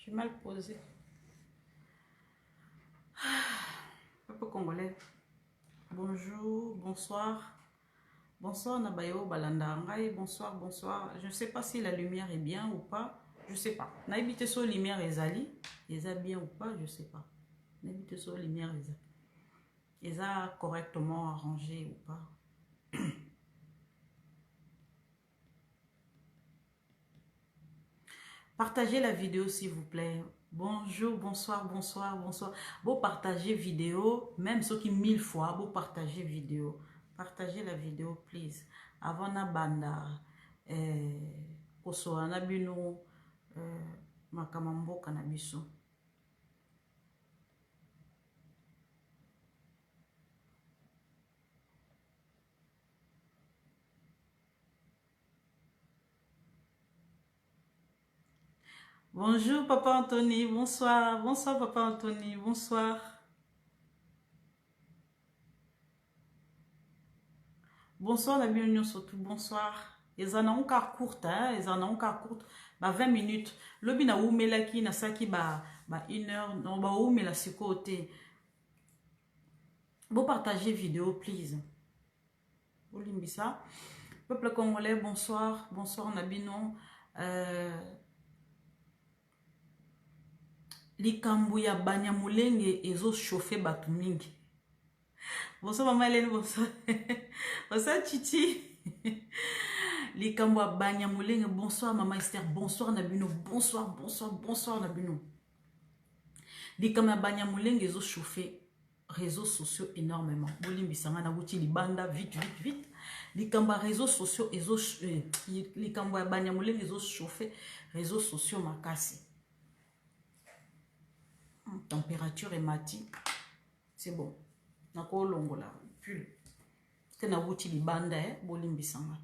suis mal posée. Peuple congolais. Bonjour, bonsoir. Bonsoir Nabayo Balandangai. Bonsoir, bonsoir. Je ne sais pas si la lumière est bien ou pas. Je ne sais pas. N'habite sur lumière Ezali. Eza bien ou pas, je ne sais pas. N'habite sur lumière Eza. Eza correctement arrangé ou pas. Partagez la vidéo s'il vous plaît. Bonjour, bonsoir, bonsoir, bonsoir. Vous partagez vidéo, même ceux qui 1000 fois, vous partagez vidéo. Partagez la vidéo, please. Avant na banda, koso anabino, makamambo kanabiso. Bonjour Papa Anthony, bonsoir. Bonsoir Papa Anthony, bonsoir. Bonsoir la bienvenue surtout, bonsoir. Ils en ont encore courte, hein, ils en ont encore courte. Bah 20 minutes. Le bina oumela ki na saki ba 1 heure, non ba oumela si côté. Vous partagez vidéo, please. Vous limbisa. Peuple congolais, bonsoir. Bonsoir Nabino. Likambu ya Banyamulenge ezo chauffer batu mingi. Bonsoir Maman Hélène, bonsoir. Bonsoir Titi. Likambu ya Banyamulenge, bonsoir Maman Esther, bonsoir Nabino, bonsoir, bonsoir, bonsoir Nabino. Likambu ya Banyamulenge ezo chauffer réseaux sociaux énormément. Bolimbi sanga na wuti libanda vite vite vite. Likambu ya réseaux sociaux ezo likambu ya Banyamulenge ezo chauffer réseaux sociaux makasi. Température et mati. C'est bon. Nako longola. Pull. Que na wuti libanda bolimbi sanga.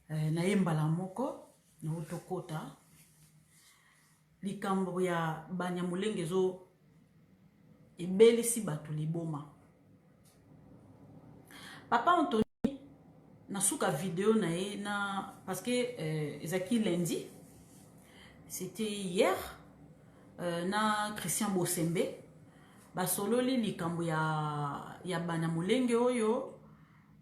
Na yembala moko. Na utokota. Likambo ya Banyamulenge zo. Ebeli si batu liboma. Papa Anthony. Na souka vidéo na ye na. Parce que ezaki lundi. C'était hier. Na Christian Bosembe basololi likambo ya Banyamulenge oyo.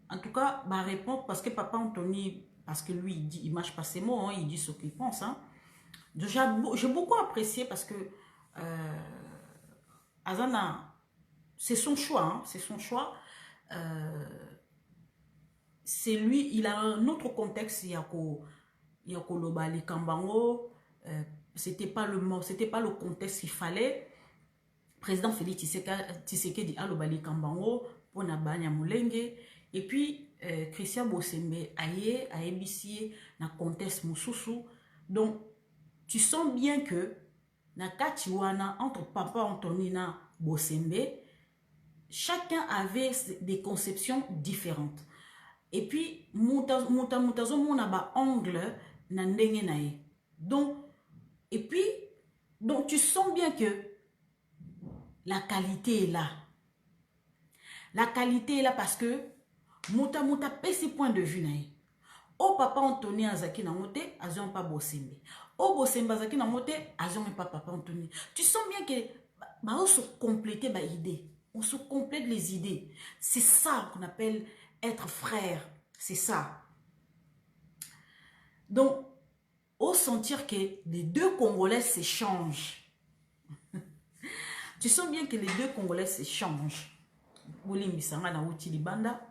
En tout cas ba répondre parce que Papa Anthony, parce que lui il dit, il mâche pas ses mots, hein, il dit ce qu'il pense, hein. J'ai beaucoup apprécié parce que Azana, c'est son choix, hein, c'est son choix. C'est lui, il a un autre contexte. Yako loba likambango. C'était pas le contexte qu'il fallait. Président Félix Tshisekedi a lobali kambango pour na Banyamulenge. Et puis Christian Bosembe aye a ébissé na contexte mususu. Donc tu sens bien que na katiwana entre Papa Anthony na Bosembe, chacun avait des conceptions différentes. Et puis mutazo mona ba angle na ndenge na ye. Donc et puis, donc tu sens bien que la qualité est là. La qualité est là parce que Mouta paie ses points de vue. O Papa Anthony Azaki na mote, azion pas Bosembe. O Bosembe Azaki na mote, azion pas Papa Anthony. Tu sens bien que on se complète les idées. On se complète les idées. C'est ça qu'on appelle être frère. C'est ça. Donc, au sentir que les deux Congolais s'échangent. Tu sens bien que les deux Congolais s'échangent. Bolimbi sanga na uti libanda.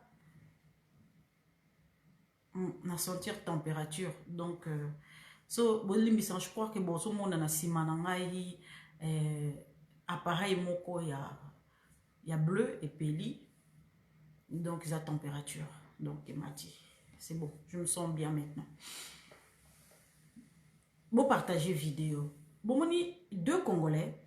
Na sentir température. Donc, bolimbi sanga, je crois que boso monde na sima na ngai appareil moko ya bleu et peli. Donc, ils ont température. Donc, il m'a dit, c'est bon, je me sens bien maintenant. Bon, partagez vidéo. Bon, moni deux Congolais.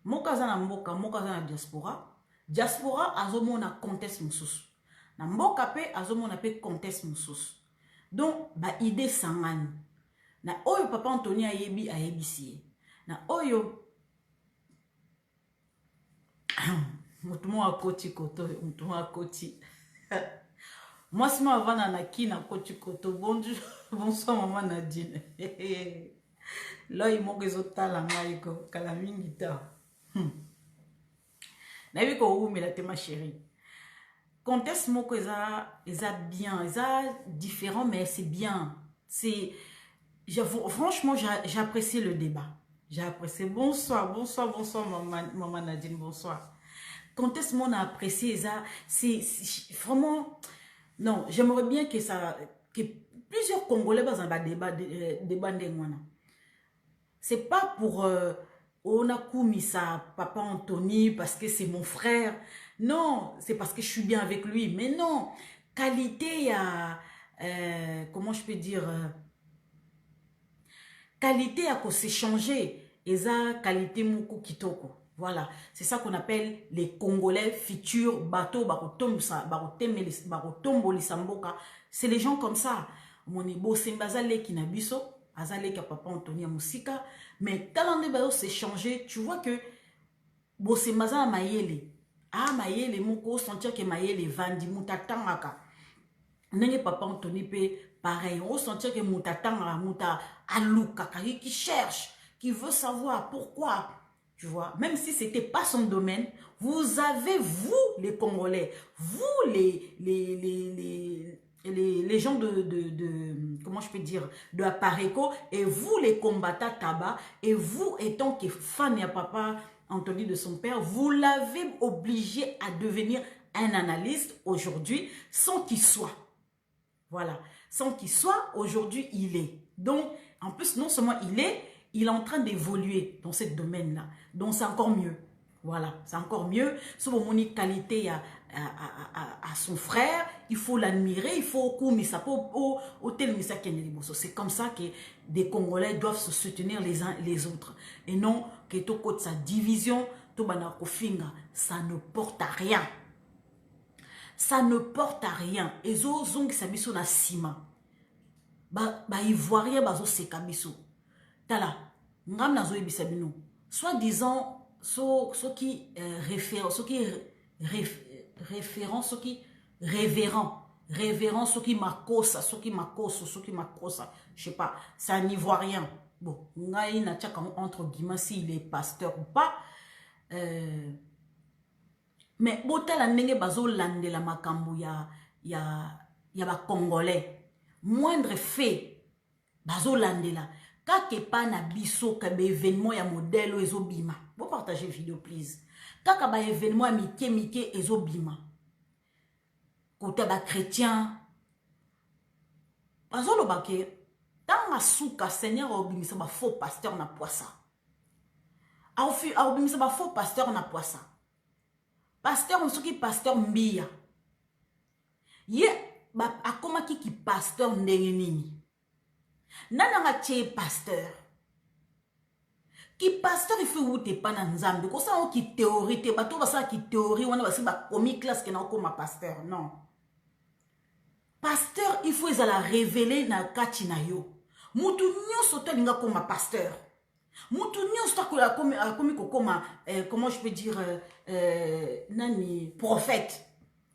Mokaza na mboka, mokaza na diaspora. Diaspora azomo na contexte mususu. Na mboka pe azomo na pe contexte mususu. Donc, ba idée sangani. Na oyo Papa Anthony ayebi ayebisi. Na oyo mutumo akoti koto, mutumo akoti. Moi, si je vais na kina koti koto. Bonjour, bonsoir maman Nadine. L'œil mon réseau talanga ko kalamingi ta. Na vu ko mais la ma chérie. Conteste moko eza bien, eza différent mais c'est bien. C'est franchement j'apprécie le débat. J'ai apprécié. Bonsoir, bonsoir, bonsoir maman Nadine, bonsoir. Conteste mon a apprécié ça, c'est vraiment non, j'aimerais bien que ça que plusieurs Congolais dans un débat ndengwana. C'est pas pour on a commis ça papa Anthony parce que c'est mon frère. Non, c'est parce que je suis bien avec lui. Mais non, qualité à comment je peux dire qualité à quoi s'échanger et ça qualité moko kitoko. Voilà, c'est ça qu'on appelle les Congolais futurs bateau c'est les gens comme ça. Monibo Sembazale qui nabiso azale ka papa Anthony Musika mais talande bayo s'échanger, tu vois que Bosembaza mayele ah mayele moko sentir que mayele vandi mutatangaka nenge papa Anthony pe pareil on sentir que mutatangaka muta aluka qui cherche, qui veut savoir pourquoi. Tu vois, même si ce n'était pas son domaine, vous avez, vous, les Congolais, vous, les gens comment je peux dire, de Apareco, et vous, les combattants tabac, et vous, étant que fan à papa Anthony de son père, vous l'avez obligé à devenir un analyste aujourd'hui, sans qu'il soit. Voilà, sans qu'il soit, aujourd'hui, il est. Donc, en plus, non seulement il est en train d'évoluer dans ce domaine-là. Donc, c'est encore mieux. Voilà, c'est encore mieux. Si vous avez une qualité à son frère, il faut l'admirer, il faut c'est comme ça que des Congolais doivent se soutenir les uns les autres. Et non que tout côté sa division, ça ne porte à rien. Ça ne porte à rien. Et zo zong sabiso na sima. Ivoirien bazo sekabiso. Tala, ngam na zo ebisabino. Soit disant qui référent, référent, révérend, ce qui makosa, je sais pas, c'est un Ivoirien. Bon, ngai na tchaka entre guillemets s'il est pasteur ou pas. Mais botala ndenge bazo landela makambo ya ba Congolais. Moindre fait bazo landela. Kake pa na biso ka be événement ya modèle ezobima. Vous partagez vidéo please. Kaka ba événement ya mike ezobima. Côté ba chrétien bazo lobake tanga suka Seigneur obimisa ba faux pasteur na poisa. A obimisa ba faux pasteur na poisa. Pasteur msuki pasteur mbia. Ye ba akoma ki pasteur ndenge nini. Nananga tche pasteur. Qui pasteur il faut ou te pas na nzambe. Ko sa ki théorie te bato ba sa ki théorie wana ba si ba komi classe ke na koma pasteur. Non. Pasteur il faut ezala révéler na kati na yo. Mutu nyoso to linga koma pasteur. Mutu nyoso to komi kokoma comment je peux dire nani prophète.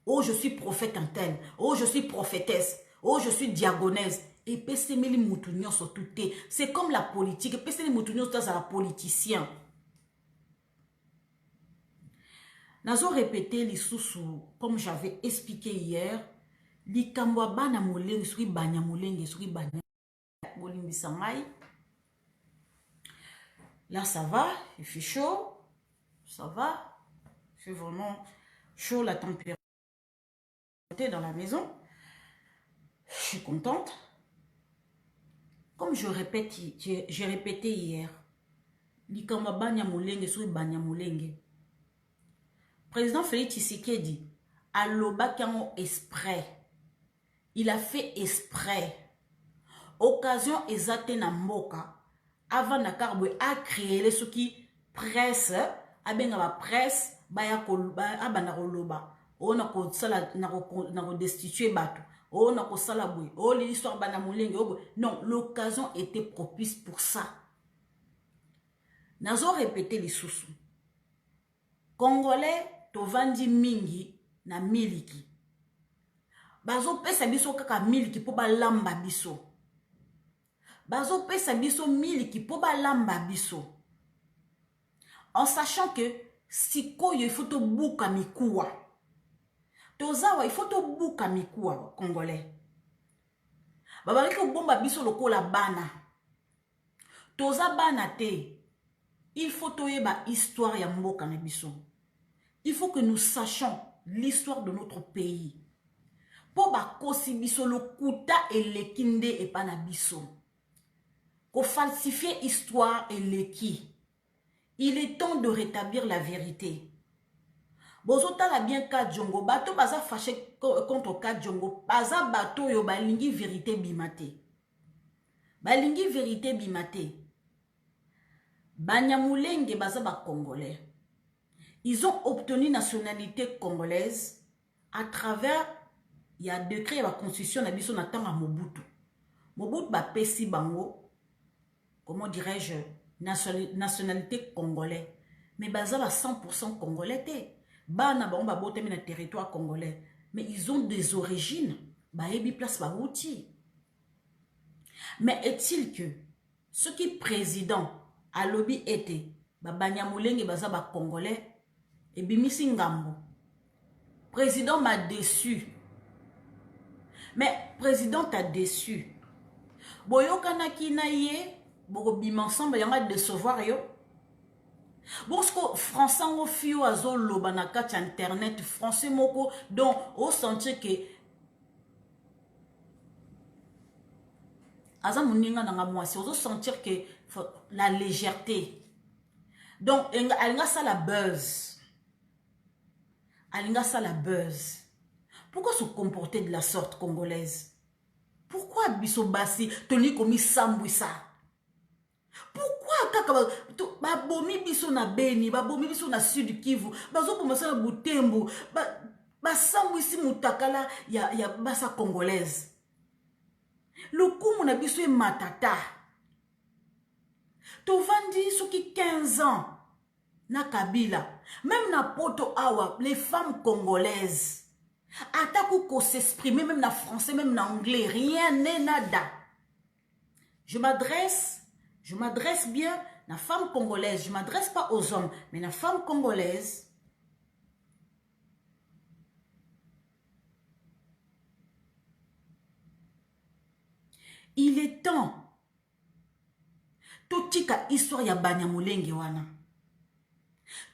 Oh je suis prophète en tel. Oh je suis prophétesse. Oh je suis diagonesse. Et pesemeli mutu nyoso tout. C'est comme la politique. Pesemeli mutu nyoso ta la politicien. Nazo répété les sous comme j'avais expliqué hier. Li kambwa bana molenge suri banya molenge suri banya bolimbi samai. Là ça va, il fait chaud. Ça va. C'est vraiment chaud la température dans la maison. Je suis contente. Comme je répète, j'ai répété hier. Likamba banya molenge suri banya molenge. Président Félix Tshisekedi a l'obakango exprès. Il a fait exprès. Occasion exacte na mboka. Avant na karbo a créé ce qui presse. Abenga ba presse. Baya kolba abana koloba. O na ko sala na ko destituer bato. O na ko sala boy. O l'histoire bana molenge. Non, l'occasion était propice pour ça. Nazo répéter les sous-sous. Congolais tovandi mingi na miliki. Bazo pesa biso kaka miliki po ba lamba biso. bazo pesa biso miliki po balamba biso. En sachant que sikoyo il faut to buka mikuwa. Tozawa il faut to buka mikuwa congolais. Babaki ko bomba biso lokola bana. Toza bana te. Il faut toyeba histoire ya mboka na biso. Il faut que nous sachions l'histoire de notre pays. Po ba kosi biso lokuta elekinde et pas na biso. Ko falsifier histoire eleki. Il est temps de rétablir la vérité. Bozota la bien Kadjongo, bato baza fâché contre Kadjongo, baza bato yo balingi vérité bimate. Balingi vérité bimate. Banyamulenge baza ba congolais. Ils ont obtenu nationalité congolaise à travers il y a décret la constitution na biso na tanga Mobutu. Mobutu ba pesi bango, comment dirais-je, nationalité congolais. Mais baza ba 100% congolais te. Bana ba on ba bote na territoire congolais. Mais ils ont des origines. Ba ebi place ba outi. Mais est-il que ce qui président à lobby était ba Banyamulenge baza ba congolais et bimisi ngambo. Président m'a déçu. Mais président t'a déçu. Boyokanaki na ye, boko bim ensemble yanga décevoir yo. Bosko français ngo fio azo loba na kati internet français moko donc au sentir que aza muninga nanga mwasi ozo sentir que la légèreté. Donc alinga ça la buzz. Alinga ça la buzz. Pourquoi se comporter de la sorte congolaise? Pourquoi biso basi toni komi sambwisa? Pourquoi kaka babomi biso na Beni, babomi biso na Sud Kivu, bazo commencer na Butembo, sambwisi mutakala ya basa congolaise. Le coup na biso e matata. Tovandi soki 15 ans na Kabila, même na poto awa, les femmes congolaises. Attaque qu'on s'exprimer même en français, même en anglais, rien n'est nada. Je m'adresse bien à la femme congolaise. Je ne m'adresse pas aux hommes, mais à la femme congolaise. Il est temps. Totika histoire ya Banyamulenge wana.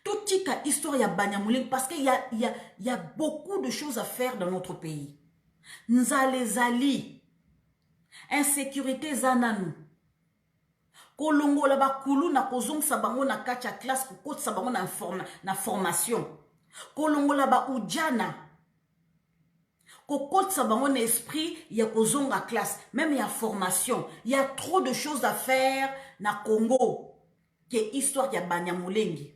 Totika histoire ya Banyamulenge parce qu'il y a beaucoup de choses à faire dans notre pays. Nzale zali. Insécurité zananu. Kolongo la bakulu na kozong sabango na kacha classe kokot sabango na formation. Kolongo la ba ujana. Kokot sabango na esprit ya kozonga classe. Même il y a formation. Il y a trop de choses à faire na Congo. Que histoire ya Banyamulenge.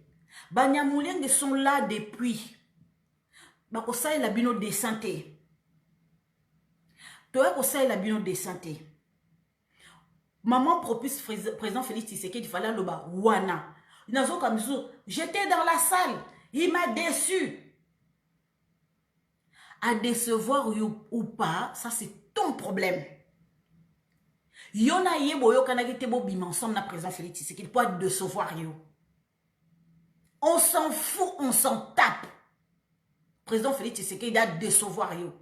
Banyamulenge sont là depuis. Bakosa la bino de santé. Toi kosa la bino de santé. Maman propice président Félix Tshisekedi, il fallait le bas. Wana. J'étais dans la salle. Il m'a déçu. À décevoir ou pas, ça c'est ton problème. Yona yebo yo kanaki te bo bim ensemble na président Félix Tshisekedi pour décevoir yo. On s'en fout, on s'en tape. Président Félix Tshisekedi a décevoir yo.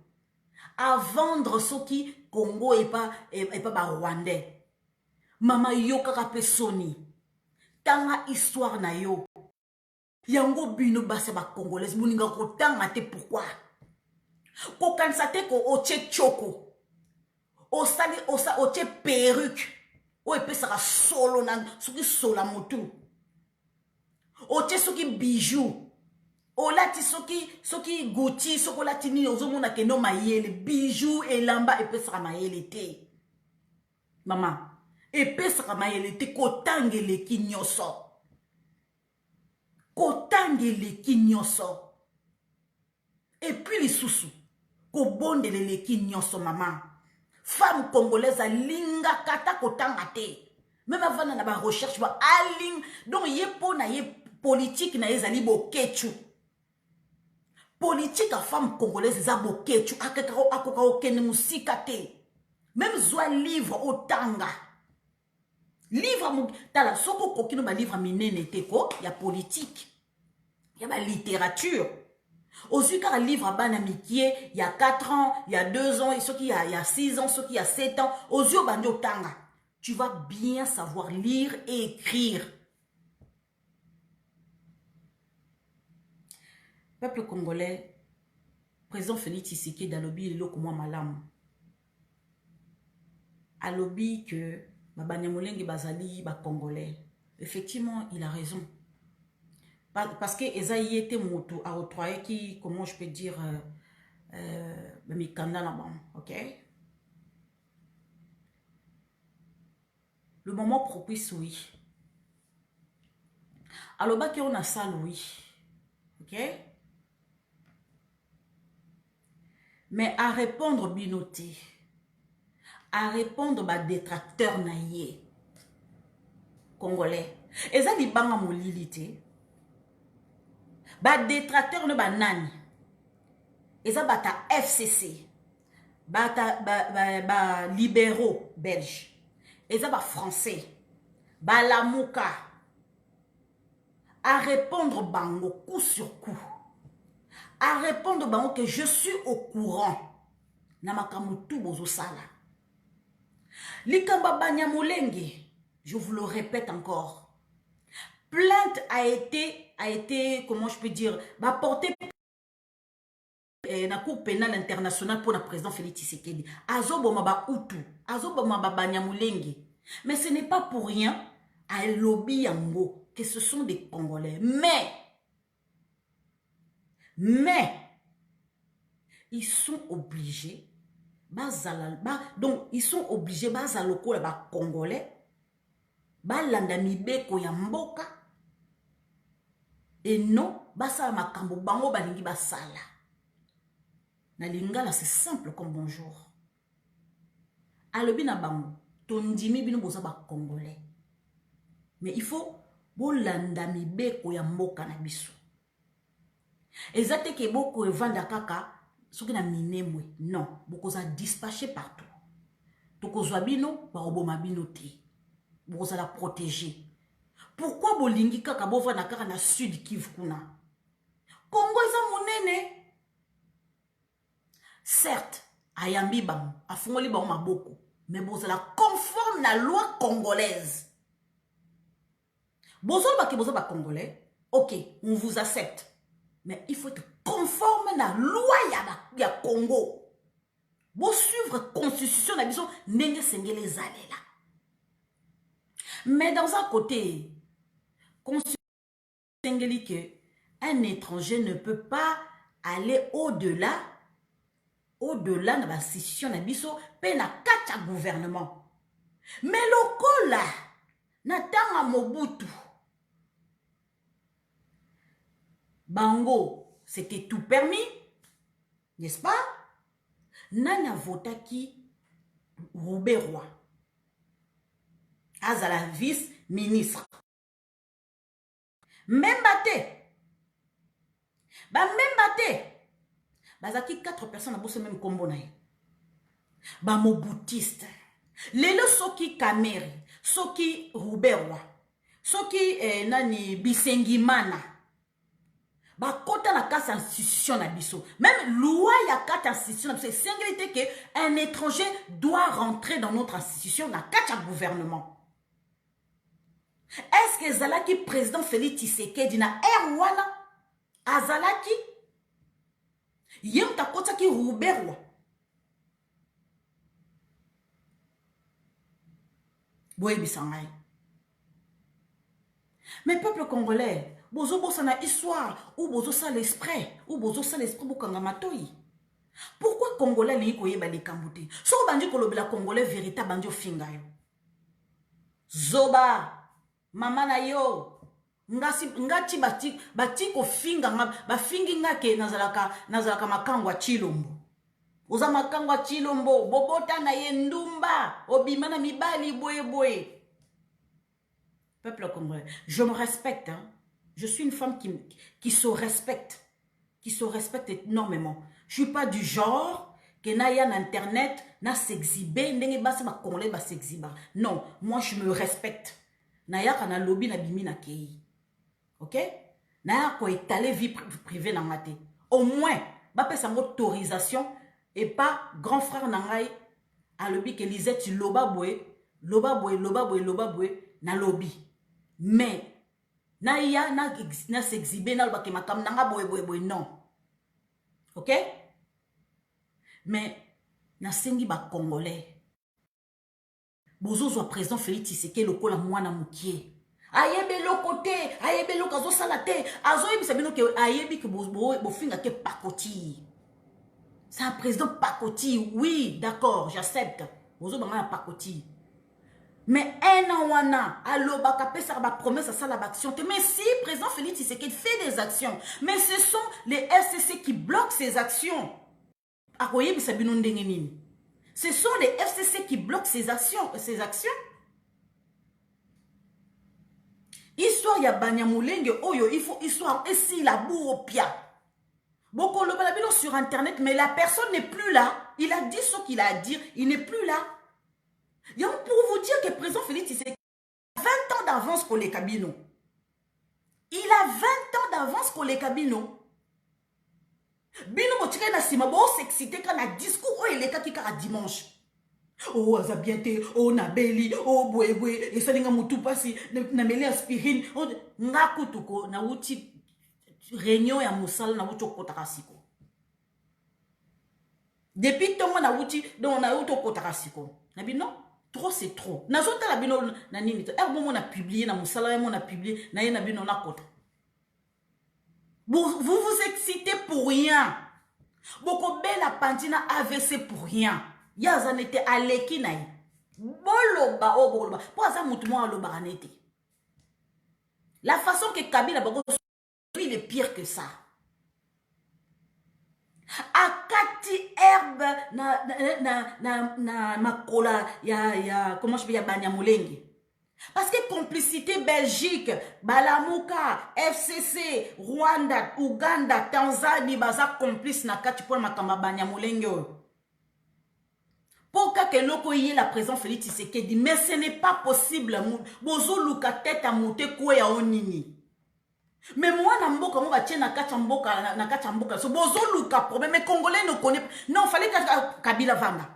À vendre ce qui Congo et pas Rwandais. Mama yo kaka pe soni. Tanga histoire na yo. Yango bino base ba congolaise muninga ko tanga te pourquoi? Ko kansate ko oche choko. O sali oche perruque. O epesa solo na suki sola motu. Oche soki bijou. O lati soki Gucci soko lati ni ozomona ke no mayele bijou elamba epesa mayele te. Mama epesaka mayele kotangeleki nyoso. Kotangeleki nyoso. Et puis les sous kobondeleki nyoso maman. Femme congolaise a linga kata kotanga te. Même avant na ba recherche ba aling donc yepo na ye politique na ezali bo kechu. Politique a femme congolaise za bo kechu akaka okene musika te. Même zwa livre otanga. livre tala soko kokino ba livre minene teko ya politique ya ba littérature aussi car livre à bana mikie il y a 4 ans il y a 2 ans et ce qui il y a 6 ans ce qui il y a 7 ans aux yeux bandio tanga tu vas bien savoir lire et écrire. Peuple congolais, président Félix Tshisekedi alobi lelo ko mwa malamu alobi que Banyamulenge bazali ba congolais. Effectivement, il a raison. Parce que Esaïe était moto à octroyer qui, comment je peux dire, ok? Le moment propice, oui. Alors, bah, on a ça, oui. Ok? Mais à répondre, binoté. À répondre, bah, détracteur naïe. Congolais. Et ça, dit, banga molilité. Bah, détracteur, ne bah, nani. Et ça, bah, ta FCC. Bah, ta, libéraux belges. Et ça, bah, français. Bah, la mouka. À répondre, bango, coup sur coup. À répondre, bango, que je suis au courant. Namakamutu bozo sala. Likamba Banyamulenge, je vous le répète encore. Plainte a été, comment je peux dire, portée dans la Cour pénale internationale pour le président Félix Tshisekedi. Azoboma ba Utu, Azoboma ba Banyamulenge. Mais ce n'est pas pour rien à lobby yango que ce sont des Congolais. Mais, ils sont obligés, donc ils sont obligés, bazaloko ba Congolais, balandamibeko ya mboka, et non, basala makambo bango balingi basala. Na lingala, c'est simple comme bonjour. Alobi na bango, tondimi bino boza ba Congolais. Mais il faut bolandamibeko ya mboka na biso. Ezate ke boko evanda kaka soki na minemwe. Non, boko za dispatché partout. Toko zwabino ba oboma bino te. Boko za la protéger. Pourquoi bolingi kaka bova na kaka na sud Kivu kuna? Congo eza monene. Certes, ayambi bango, afungoli bango maboko, mais boza la conforme na loi congolaise. Bozol ba ke boza ba congolais. OK, on vous accepte. Mais il faut être conforme à la loi ya Congo. Vous suivre la constitution na biso ndenge sengele zalela. Mais dans un côté, constitution sengeli que un étranger ne peut pas aller au-delà de la institution na biso pe na kacha gouvernement. Mais lokola na tanga Mobutu Bango, c'était tout permis, n'est-ce pas? Nana votaki Roubaix-Roi. Azala vice-ministre. Même bate. Même bate. Bazaki 4 personnes à bosser même combo na. Ba moboutiste. Lelo soki Kameri, soki Roubaix-Roi, soki nani Bisengimana. Kota na kasa institution na biso. Même loi ya kata institution na biso. C'est singulité que un étranger doit rentrer dans notre institution na kata gouvernement. Est-ce que Zalaki président Félix Tshisekedi na Erwana Azalaki yem ta kota ki Roubaix-Roi. Boye bisangai. Mais peuple congolais, bozo bosa na histoire, ou bozo sa l'esprit, ou bozo sa l'esprit bokanga matoi. Pourquoi Congolais li ko yeba li kambuti? So bandi ko lobela Congolais véritable bandi ofinga yo. Zoba, mama na yo, ngati bati ko finga ba fingi ngake nazalaka makangwa Chilombo. Oza makangwa Chilombo, bobota na yendumba, obimana mibali boye. Peuple congolais, je me respecte. Hein. Je suis une femme qui se respecte. Qui se respecte énormément. Je ne suis pas du genre que na ya na internet na s'exhiber ndenge basi ba congolais ba s'exhiber. Non, moi je me respecte. Na ya kana lobby na bimi na kei. OK? Na ya ko étaler vie privée na ngate. Au moins ba pesa ngo autorisation et pas grand frère na ngai a lobby que Lisette loba boy na lobby. Mais na ya na s'exhiber na lobaki makam nanga boy non. OK? Mais na sengi ba congolais. Bozozo président Félix Tshisekedi lokola mwana mukie. Ayebe lokote, ayebe lokazo salate, azoyebi sabino ke ayebi ke bo finga ke pakoti. C'est un président pakoti, oui, d'accord, j'accepte. Bozo banga pakoti. Mais un an wana, allo baka pesa ba promesse à ça la action. Mais si président Félix Tshisekedi fait des actions, mais ce sont les FCC qui bloquent ces actions. Ce sont les FCC qui bloquent ces actions. Histoire ya Banyamulenge, oyo, il faut histoire ici la bourpia. Beaucoup le balabino sur internet, mais la personne n'est plus là. Il a dit ce qu'il a à dire, il n'est plus là. Donc pour vous dire que le président Félix Tshisekedi a 20 ans d'avance pour les cabinets. Il a 20 ans d'avance pour les cabinets. Bino motika na sima bo s'exciter quand na discours oh il est qui kara dimanche. Oh azabiente, oh na beli, oh bwe et ça ninga mutu pasi na meli aspirine, oh ngakutuko na wuti réunion ya musala na wuti okotaka siko. Depuis tongo na wuti donc na wuti okotaka siko. Na bino trop c'est trop. Na zota la bino na nini to. Bon on a publié na musala on a publié na yena bino na kota. Vous vous excitez pour rien. Boko bela pantina AVC pour rien. Yazan était à l'équinaï. Boloba, oh boloba. Pour ça, moutouma loba anete. La façon que Kabila Bago, il est pire que ça. Akati herbe na makola ya comment je peux ya Banyamulenge. Parce que complicité Belgique, Balamuka, FCC, Rwanda, Ouganda, Tanzanie, baza complice na kati pour makamba Banyamulenge. Pourquoi que loko y la présence Félix Tshisekedi, mais ce n'est pas possible. Bozo luka tête à monter quoi ya onini. Mais moi na mboka mo ba na kati mboka na kati mboka so bozo luka problème mais congolais ne connaît non fallait que Kabila vanda.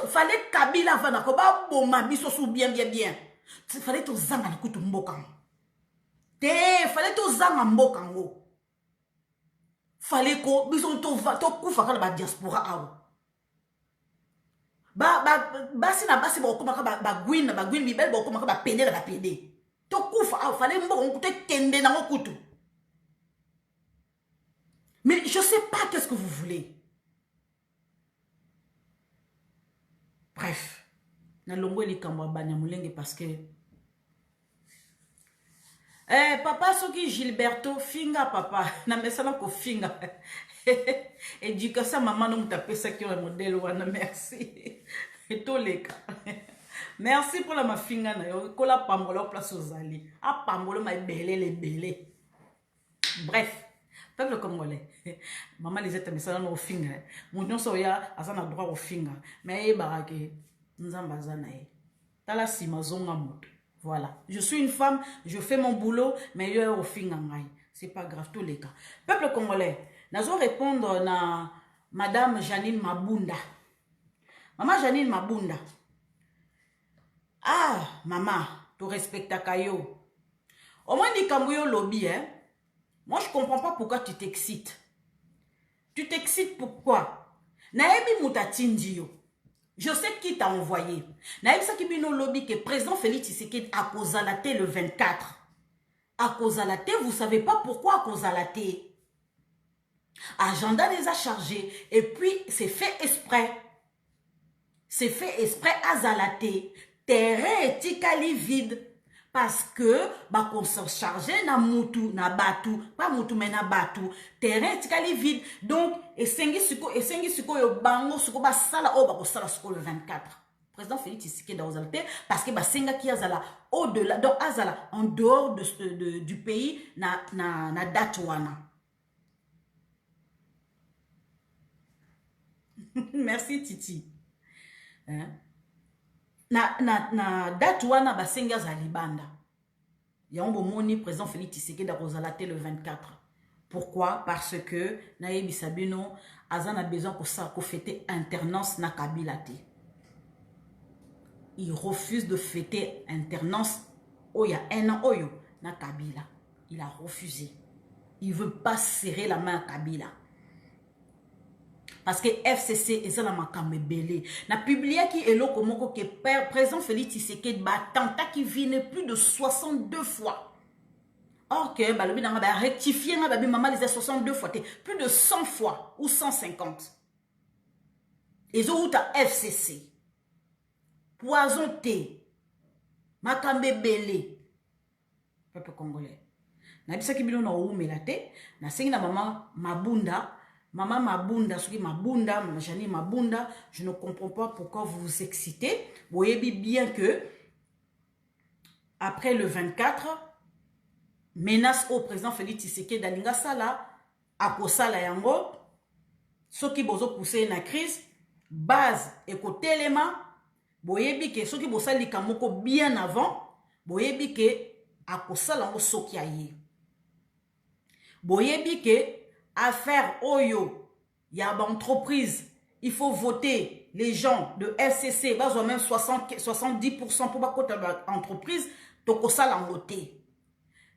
Fallait Kabila vanda ko ba boma biso sou bien. Fallait to zanga na kutu mboka. Fallait to zanga mboka ngo. Fallait ko biso to kufa kala ba diaspora awo. Basi na basi ba komaka ba gwin bibel ba komaka ba pede la pede. To kufa awo fallait mboka ngo te kende na ngo kutu. Mais je sais pas qu'est-ce que vous voulez. Bref, na longwe li kamba Banyamulenge parce que papa soki Gilberto finga papa na mesana ko finga éducation maman no mutapesa ki wa modèle wana merci etoleka merci pour la mafinga na yo kola pambola place ozali a pambola ma belé bref peuple congolais maman Lisette mesana no finga mon so ya azana droit au finga mais e barake nzamba zana e tala sima zonga moto. Voilà, je suis une femme, je fais mon boulot, mais il y a au fin c'est pas grave, tous les cas. Peuple congolais, nous allons répondre à Madame Janine Mabunda. Maman Janine Mabunda. Ah, maman, tu respectes Kayo. Au moins, dit Kambuyo lobby, hein. Moi, je comprends pas pourquoi tu t'excites. Tu t'excites pourquoi? Naebi Mutatindio. Je sais qui t'a envoyé. Naïb Sakibino lobby que président Félix Tshisekedi a causalaté le 24. A causalaté, vous savez pas pourquoi a causalaté. Agenda les a chargés et puis c'est fait exprès. C'est fait exprès à zalaté. Terrain est tikali vide. Parce que, bah, qu'on s'en chargeait na moutou, na batou, pas moutou, mais na batou, terrain, tikali vide. Donc, et sengi suko, yo bango, suko, ba sala, oh, bah, ko sala suko le 24. Président Félix Tshisekedi da ozalate, parce que, bah, senga ki azala, au-delà, donc, azala, en dehors du pays, na date wana. Merci Titi. Hein? Na date wana basenga za libanda. Yambo moni président Félix Tshisekedi da kozala le 24. Pourquoi? Parce que Nayebi Sabino Azan a besoin ko fêter alternance na Kabila te. Il refuse de fêter alternance oya un an oyo na Kabila. Il a refusé. Il veut pas serrer la main à Kabila. Parce que FCC est la makambe belé. Na publié qui est là comme que président Félix Tshisekedi batanta qui vient plus de 62 fois. Or que balobi na ba rectifier na babi maman les 62 fois, plus de 100 fois ou 150. Et zo ta FCC. Poison thé. Makambe belé. Peuple congolais. Na bisa ki bino na oumela te, na sengi na maman Mabunda. Maman Mabunda, ce qui Mabunda, Jani Mabunda, je ne comprends pas pourquoi vous vous excitez. Vous voyez bien que après le 24, menace au président Félix Tshisekedi dalinga sala, akosala yango, ce qui bozo pousser na crise, base et côté élément, vous voyez bien que ce qui bossa likamoko bien avant, vous voyez bien que akosala yango soki aye. Vous voyez bien que affaire Oyo, il y a une entreprise, il faut voter les gens de FCC, ils ont même 70% pour l'entreprise, donc ça l'a voté.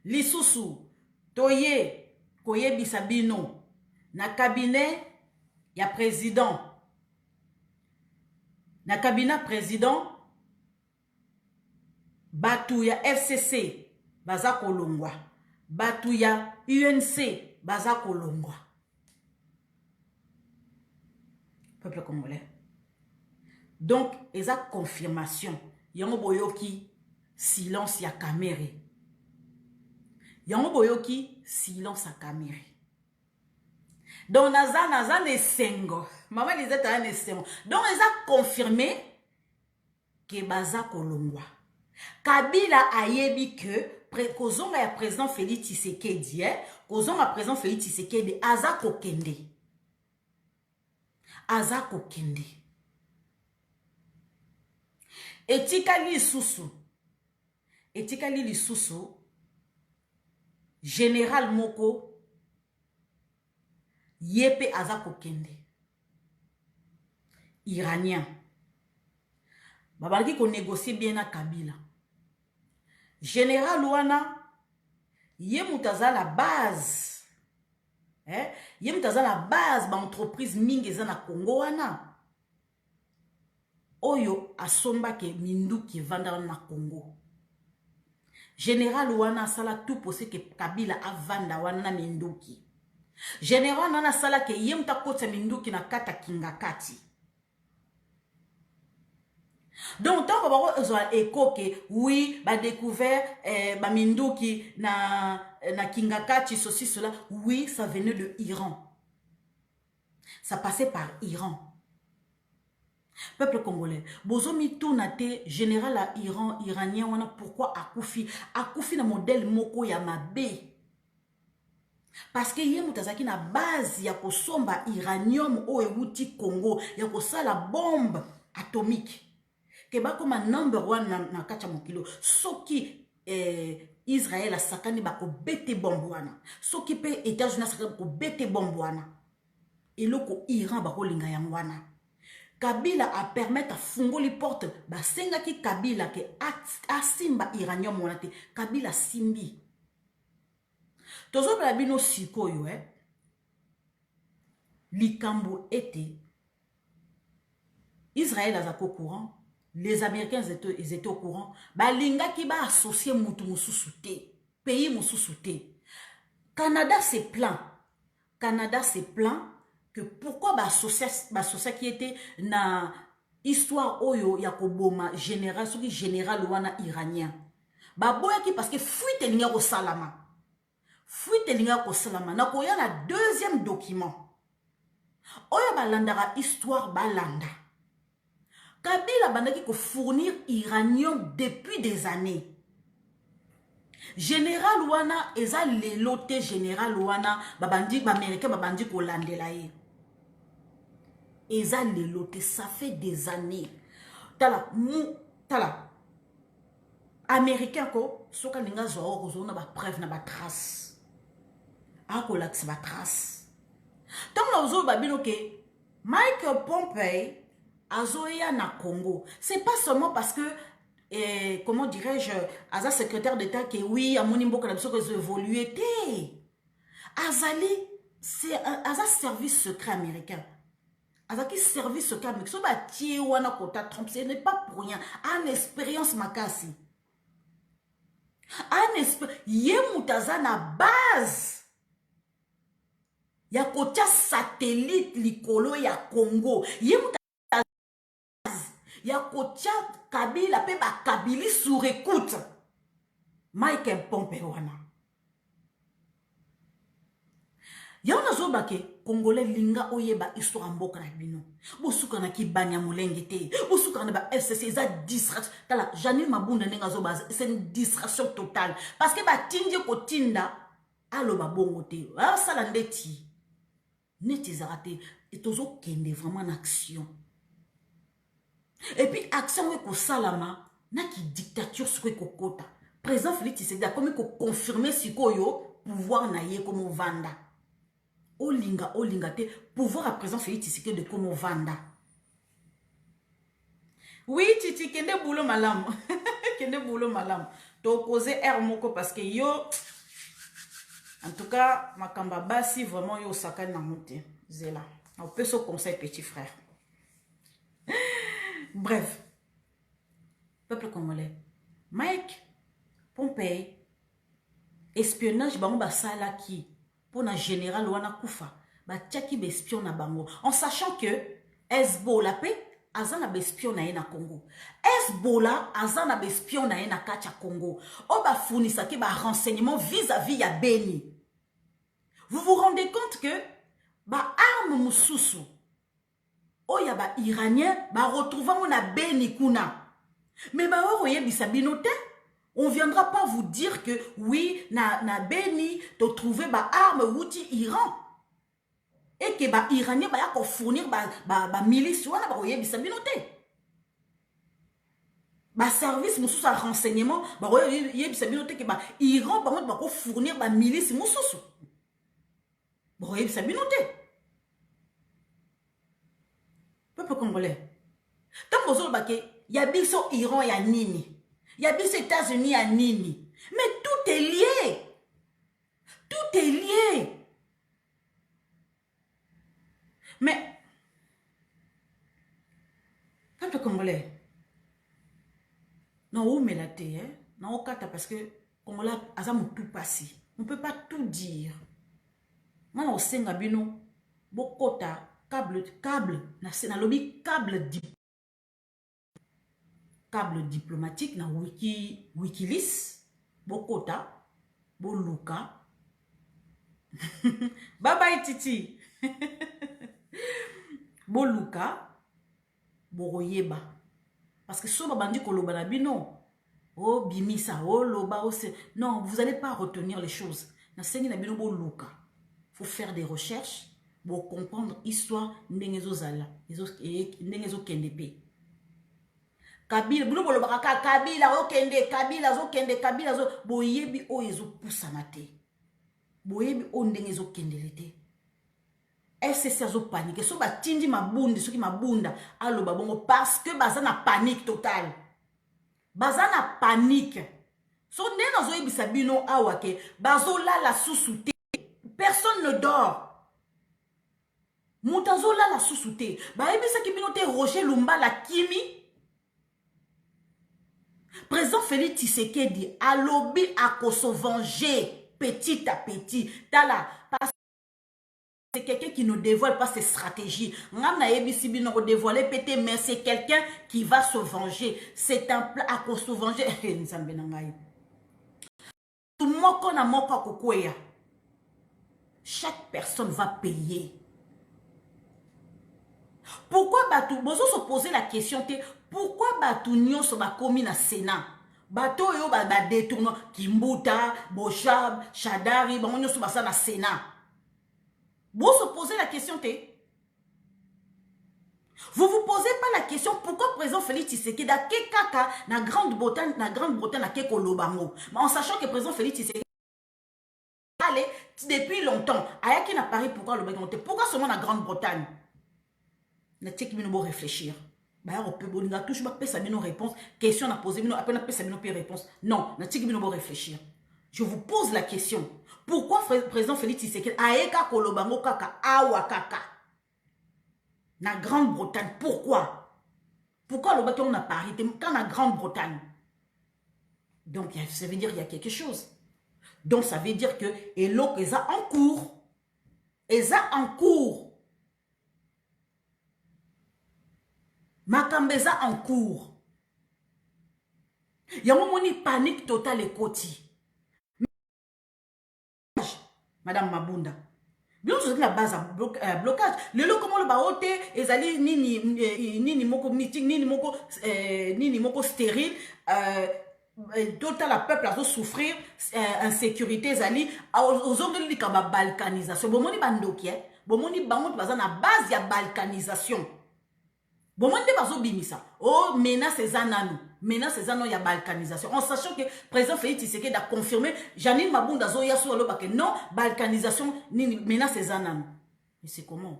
Lisusu, Toye, Koye Bisabino, na cabinet, il y a président. Na cabinet président, Batouya FCC, Baza Kolongwa, Batouya UNC, Baza Kolongwa. Peuple congolais. Donc, il y a confirmation. Yango boyoki, silence ya caméra. Yango boyoki, silence à caméra. Donc, naza ne sengo. Maman disait à ne sengo. Donc, il a confirmé que Baza Kolongwa. Kabila a yebi que kozonga ya président Félix Tshisekedi, kozonga président Félix Tshisekedi, azako kende. Azako kende. Etikali lisusu, général moko, yepe azako kende. Iranien. Babalaki ko négocier bien na Kabila. Général wana ye mutaza la base ye mutaza la base ba entreprise mingi za na Congo wana oyo asomba ke minduki vanda na Congo. Général wana sala tout possible que Kabila avanda wana na minduki. Général wana sala ke ye mutakota minduki na kata kingakati. Donc, tant qu'on va écho que oui, bah découvert, bah minduki na Kingakachi, ceci, cela, oui, ça venait de Iran. Ça passait par Iran. Peuple congolais, bozomi tournate général à Iran, iranien, wana pourquoi Akoufi na modèle moko ya mabe. Parce que yé moutazaki na base ya kosomba iranium o ewuti Congo, ya kosala bombe atomique. Que ba comme number one na kacha mokilo soki Israël a sakani ba ko bete bombwana soki pe États-Unis a sakani ko bete bombwana et loko Iran ba ko linga yangwana Kabila a permettre à fungoli porte ba senga ki Kabila ke asimba iranien monate Kabila simbi tozo ba bino sikoyo likambo ete Israël a zako courant. Les Américains ils étaient au courant. Balinga qui va associer Moutou Moussousouté. Pays Moussousouté. Canada se plaint. Canada se plaint que pourquoi associer qui était na histoire oyo yakoboma général soki général wana iranien. Boya qui parce que fuite linga ko salama. Fuite linga ko salama. Na ko yana deuxième document. Oyo balandara histoire balanda. Kabila bandaki ko fournir iranium depuis des années. Général wana eza lelote général wana babandi américain babandi ko landela ye. eza lelote, ça fait des années. Tala, américain ko, soka ninga zo ko zo na ba preuve na ba trace. Ako lax ba trace. Tant na zo ba bino ke Mike Pompeo azoya na Congo. C'est pas seulement parce que comment dirais-je, Aza secrétaire d'État que oui, à mon niveau que la personne que évolué Azali, c'est Aza service secret américain. Azaki service secret américain. So ba tie wana kota Trump, ce n'est pas pour rien. An expérience makasi. An expérience yemutaza na base. Ya kota satellite likolo ya Congo. Yemutaza ya kotia Kabila pe ba Kabili sur écoute. Mike Pompeo wana. Ya ona zo bake Congolais linga oyeba histoire mboka na bino. Bosuka na ki banya molenge te. Bosuka na ba FCC za distraction. Tala Janine Mabunda nenga zo base, c'est une distraction totale parce que ba tindi ko tinda alo ba bongo te. Ah sala ndeti. Neti zarate et tozo kende vraiment en action. Et puis, action ko salama, na ki dictature sur ko kota. Président Félix Tshisekedi comme ko confirmer si ko yo pouvoir na ye comme vanda. Olinga te pouvoir à président Félix Tshisekedi de comme vanda. Oui, Titi kende boulot malam. Kende boulot malam. To poser air moko parce que yo en tout cas makamba basi vraiment yo sakana na monte. Zela. On peut se conseil petit frère. Bref, peuple congolais, Mike Pompeo, espionnage bango basala ki pour na général wana kufa, ba tiaki be espion na bango, en sachant que Hezbollah pe azana be espion na ye na Congo. Hezbollah azana be espion na ye na kacha Congo. O ba fournisa ki ba renseignement vis-à-vis ya Beni. Vous vous rendez compte que ba arme mususu oh ya ba iranien ba retrouvant na Beni kuna. Mais ba oye bisabinote, on viendra pas vous dire que oui na Beni to trouver ba arme outil Iran. Et que ba iranien ba ya ko fournir ba milice wana ba oye bisabinote. Ba service mususu sa renseignement ba oye bisabinote que ba Iran ba ko fournir ba milice mususu. Ba oye bisabinote. Peuple congolais. Tant que vous avez yabiso Iran ya nini, yabiso États-Unis ya nini, mais tout est lié. Tout est lié. Mais peuple congolais, non où me la té, non au kata parce que Congolais azam tout passé. On peut pas tout dire. Moi au senga bino bokota câble na lobby câble diplomatique na Wikileaks bokota boluka bye bye Titi boluka boroyeba parce que so babandi koloba na bino oh bimisa oh loba oh non, vous allez pas retenir les choses na sengi na bino boluka. Faut faire des recherches pour comprendre l'histoire n'engezo zala n'engezo kendepe Kabila bulo bolo baka Kabila okende Kabila zo boyebi o ezo pusana te boyebi o n'engezo kendelete FCC zo panique so ba tindi mabundi soki mabunda alo babongo parce que baza na panique totale baza na panique so nena zo yebisa bino awa ke bazo la susu te personne ne dort. Moutazola la sous-souté. Bah, et bien, ça qui binote Roger Lumba la Kimi. Président Félix Tshisekedi a lobby à se venger petit à petit. Tala, parce que c'est quelqu'un qui ne dévoile pas ses stratégies. Ngamna ebisi bino dévoiler pété, mais c'est quelqu'un qui va se venger. C'est un plan à se venger. Nzambe nangai. Tout moko na moko kokoya. Chaque personne va payer. Pourquoi Batou bozo se poser la question pourquoi Batou nyonso ba komi na Sénat bato yo ba détournement Kimbuta Boshab Shadari ba nyonso ba sa na Sénat bo se poser la question Vous vous posez pas la question pourquoi président Félix Tshisekedi a kaka na Grande-Bretagne na keko lobango. Mais en sachant que président Félix Tshisekedi allez depuis longtemps ayaki na Paris pourquoi lobango te pourquoi seulement na Grande-Bretagne. Na tiki bino bo réfléchir. Ba on peut bolinga touche ba pesa bino réponse question na poser bino après na pesa bino réponse. Non, na tiki bino bo réfléchir. Je vous pose la question. Pourquoi président Félix Tshisekedi ayeka kolobango kaka awa kaka na Grande-Bretagne, pourquoi? Pourquoi le bâton n'a pas arrêté quand la Grande-Bretagne? Donc, ça veut dire qu'il y a quelque chose. Donc, ça veut dire que Elo Eza en cours. Eza en cours. Makambeza en cours. Il y a un moment de panique totale et quotidien. Madame Mabunda. Bien sûr, la base à blocage. Le lot comment le baote, ils allaient ni moko meeting, ni moko stérile. Total la peuple a souffrir insécurité zali aux hommes de l'ikaba balkanisation. Bon moni bandoki bon moni bango baza na base ya balkanisation. Bon moni bazo bimisa. Oh menace zananu. Menace zanano ya balkanisation. En sachant que président Félix Tshisekedi a confirmé Janine Mabunda zo yasu alo que non balkanisation ni menace zananu. Mais c'est comment?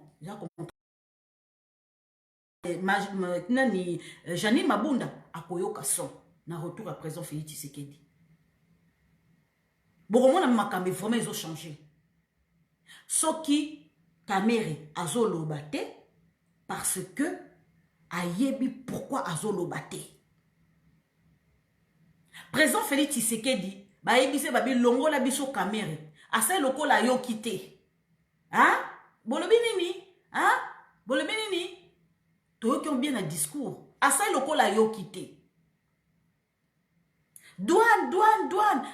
Nani Janine Mabunda a koyoka son na retour à président Félix Tshisekedi. Bon on a makambe vraiment ils ont changé. Soki Kamere azolo bate parce que ayebi pourquoi azolo bate. Président Félix Tshisekedi ba yebise babi longo la biso Kamere asa loko la yo kité. Hein? Bolobi nini? Hein? Bolobi nini? Toi qui ont bien un discours. Asa loko la yo kité. Douane.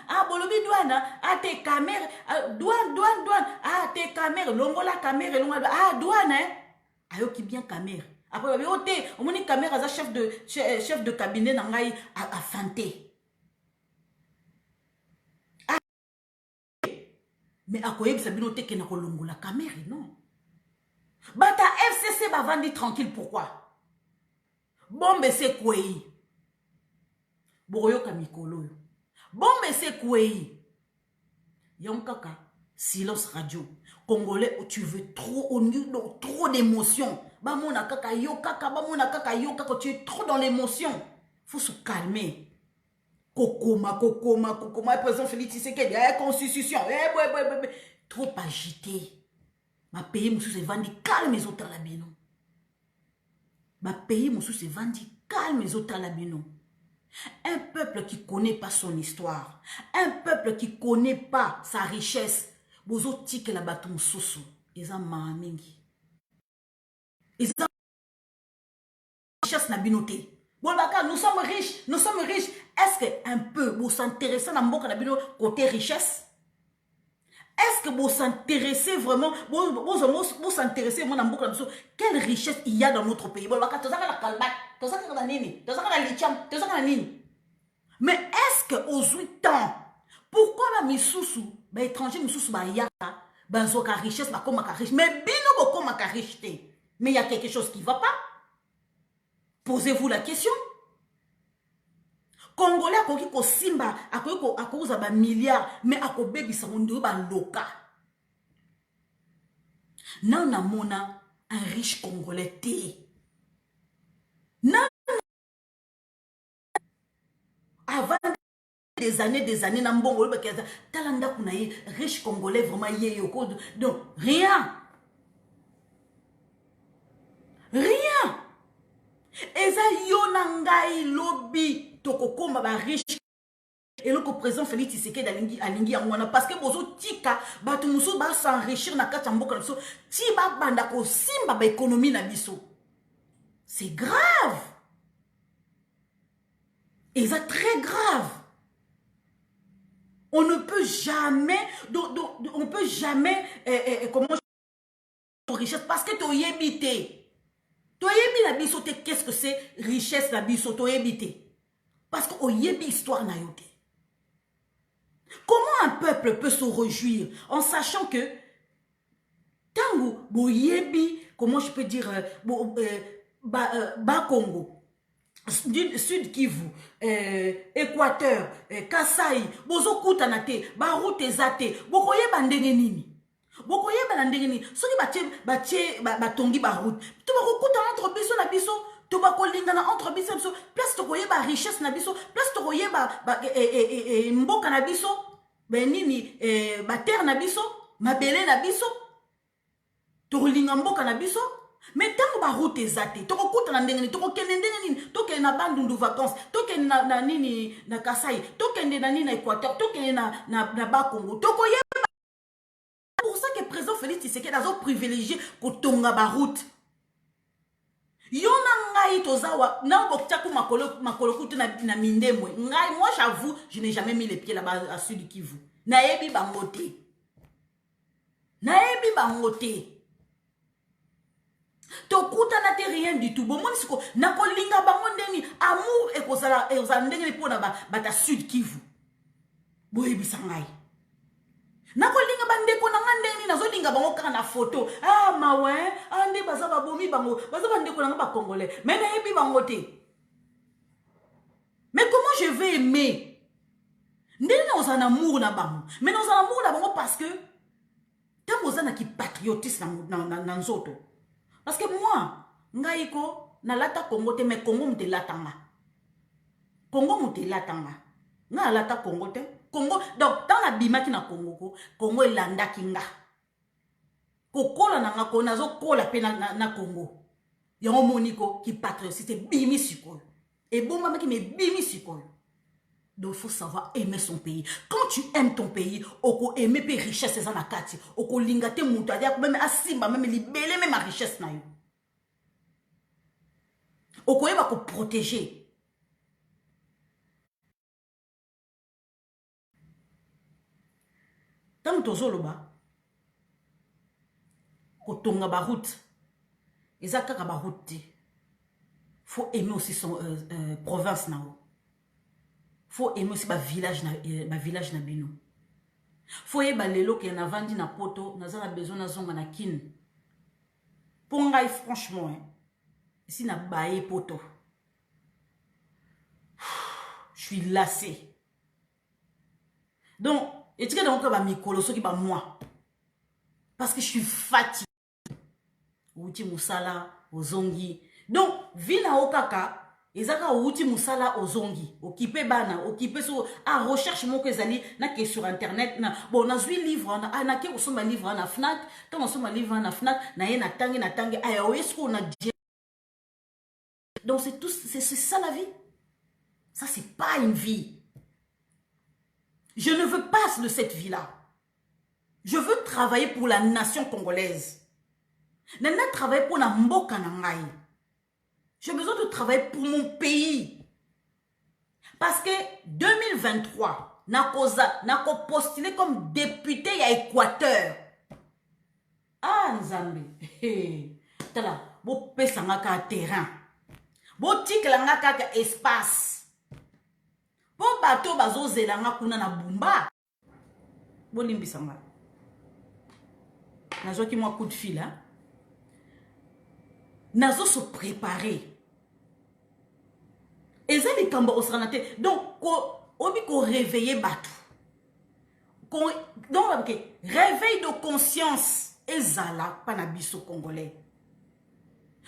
Ah, bolobi douane. Ah, tes caméras. Douane. Ah, tes caméras. Longo la caméra. Ah, douane, hein. Ayo qui bien caméra. Après, on m'a dit caméra, chef de cabinet, nangai, à fanté. Ah. Mais à quoi ça binote que na longo la caméra, non. Bata FCC va vendre tranquille, pourquoi? Bon, mais c'est quoi? Boroyo kamikolo. Bon, mais c'est quoi? Yonkaka, silence radio. Congolais, tu veux trop d'émotions. Bamona kaka yo kaka, tu es trop dans l'émotion. Faut se calmer. Kokoma. Président Félix Tshisekedi, constitution. Trop agité. Ma pays, monsieur, c'est vendu calme les autres labino. Ma pays, monsieur, c'est vendu calme les autres labino. Un peuple qui ne connaît pas son histoire, un peuple qui ne connaît pas sa richesse, bozo tike la batum soso, ils ont mamingi. Ils ont richesse na binoté. Bon baka, nous sommes riches. Est-ce que un peu vous s'intéressez à mboka na bino côté richesse? Est-ce que vous s'intéressez vraiment, vous s'intéressez à mboka na quelle richesse il y a dans notre pays? Bon baka, tozaka la kalbat. Mais est-ce que aux 8 ans, pourquoi la misusu, les étrangers misusu ba yaka, ba zoka richesse ba koma ka riche, mais bino bo koma ka riche. Mais il y a quelque chose qui ne va pas. Posez-vous la question. Congolais a koki ko simba, a koki ba milliards, mais a ko baby sa mondo ba loka. Non na mona un riche congolais té. Non. Avant des années, Nambongo, Talanda Kunaye, riche congolais, vraiment, yéyoko. Donc, rien. Eza yonangai lobby, tokokoma ba riche. Et le président Félix Tshisekedi alingi angwana parce que bozo tika batu muso ba s'enrichir na kati mboka biso ti ba banda ko simba ba économie na biso. C'est grave. Et c'est très grave. On ne peut jamais, on peut jamais, comment richesse parce que tu as évité. Tu as évité la biso, qu'est-ce que c'est richesse la biso, tu as évité. Parce que tu as évité l'histoire na yote. Comment un peuple peut se réjouir en sachant que tant que comment je peux dire Congo, Sud Kivu, Équateur, Kasai, bozo kutanate, ba route zate, bokoye bandenge nini. Bokoye bandenge nini. Soki batongi ba route. To bakokuta entre biso na biso, to bakolinga na entre biso biso, place to koye ba richesse na biso, place to koye mboka na biso, nini ba terre na biso, mabele na biso, to kolinga mboka na biso. Mais tant que ba route ezate, to ko na ndenge ni, to ko kende ndenge ni, to ke na bandundu vacances, to ke na nini na Kasai, to kende na nini na Équateur, to ke na Congo, to ko yeba. Pour ça que président Félix Tshisekedi a privilégié ko tonga ba route. Yona ngai tozawa na bokchaku makolo kutu na mindemwe. Ngai moi j'avoue, je n'ai jamais mis les pieds là-bas à Sud Kivu. Na yebi bangote. Na yebi bangote. Tokuta na te rien du tout. Bon, moi, siko, na ko linga bango ndeni, amour e kozala ndenge po na bata Sud Kivu. Boye bisangai. Na ko linga bandeko na ngandeni, na zo linga bango kaka na photo. Ah, mawe, ande baza babomi bango, baza bandeko na ba congolais. Mais na yebi bango te. Mais comment je vais aimer? Ndeni na ozana amour na bango. Mais na ozana amour na bango parce que, tant ozana ki patriotisme na nzoto. Parce que moi, ngaiko na lata Congo te, mais Congo mte latanga. Congo mte latanga. Nga lata Congo te. Congo, donc, dans la bimaki na Congo, Congo landa kinga. Kokola na nga ko nazo kola pe na Congo. Yango moniko ki patriotique bimi sikoyo. Et bon maman qui me bimi sikoyo. Donc il faut savoir aimer son pays. Quand tu aimes ton pays, oko aimer pe richesse za na kati, oko lingate mutu adia même asimba même libérer même ma richesse na yo. Oko yeba ko protéger. Tant tozoloba ko tonga ba route. Ezaka ka ba route. Faut aimer aussi son province na yo. Faut aimer aussi ma village na bino. Faut aimer lelo qui en a vendu na poto, na zana besoin na zonga na kin. Pongai franchement, ici na baé poto. Je suis lassé. Donc, et tu sais donc ba mikolo so ki ba moi. Parce que je suis fatigué. Outi musala ozongi. Donc, vina okaka ezaka outi musala ozongi, occupé bana, occupé sur a recherche mon kezali na ke sur internet na bon na zui livre na ke osoma livre na Fnac, quand osoma livre na Fnac na ye na tangi aya oyesko na. Donc c'est tout, c'est ça la vie. Ça c'est pas une vie. Je ne veux pas de cette vie-là. Je veux travailler pour la nation congolaise. Nana travailler pour la mboka na ngai. J'ai besoin de travailler pour mon pays. Parce que 2023, nako postulé comme député à Équateur. Ah, Nzambe. Tala, bo pesanga ka terrain. Bo tiklanga ka espace. Bo bato bazo zelanga kuna na bumba. Bo limbisanga. Nazo ki moi coup de fil, hein. Nazo se préparer. Et ça, les kamba osranate. Donc, on réveiller Batou. Donc, réveil de conscience. Et zala, panabiso congolais.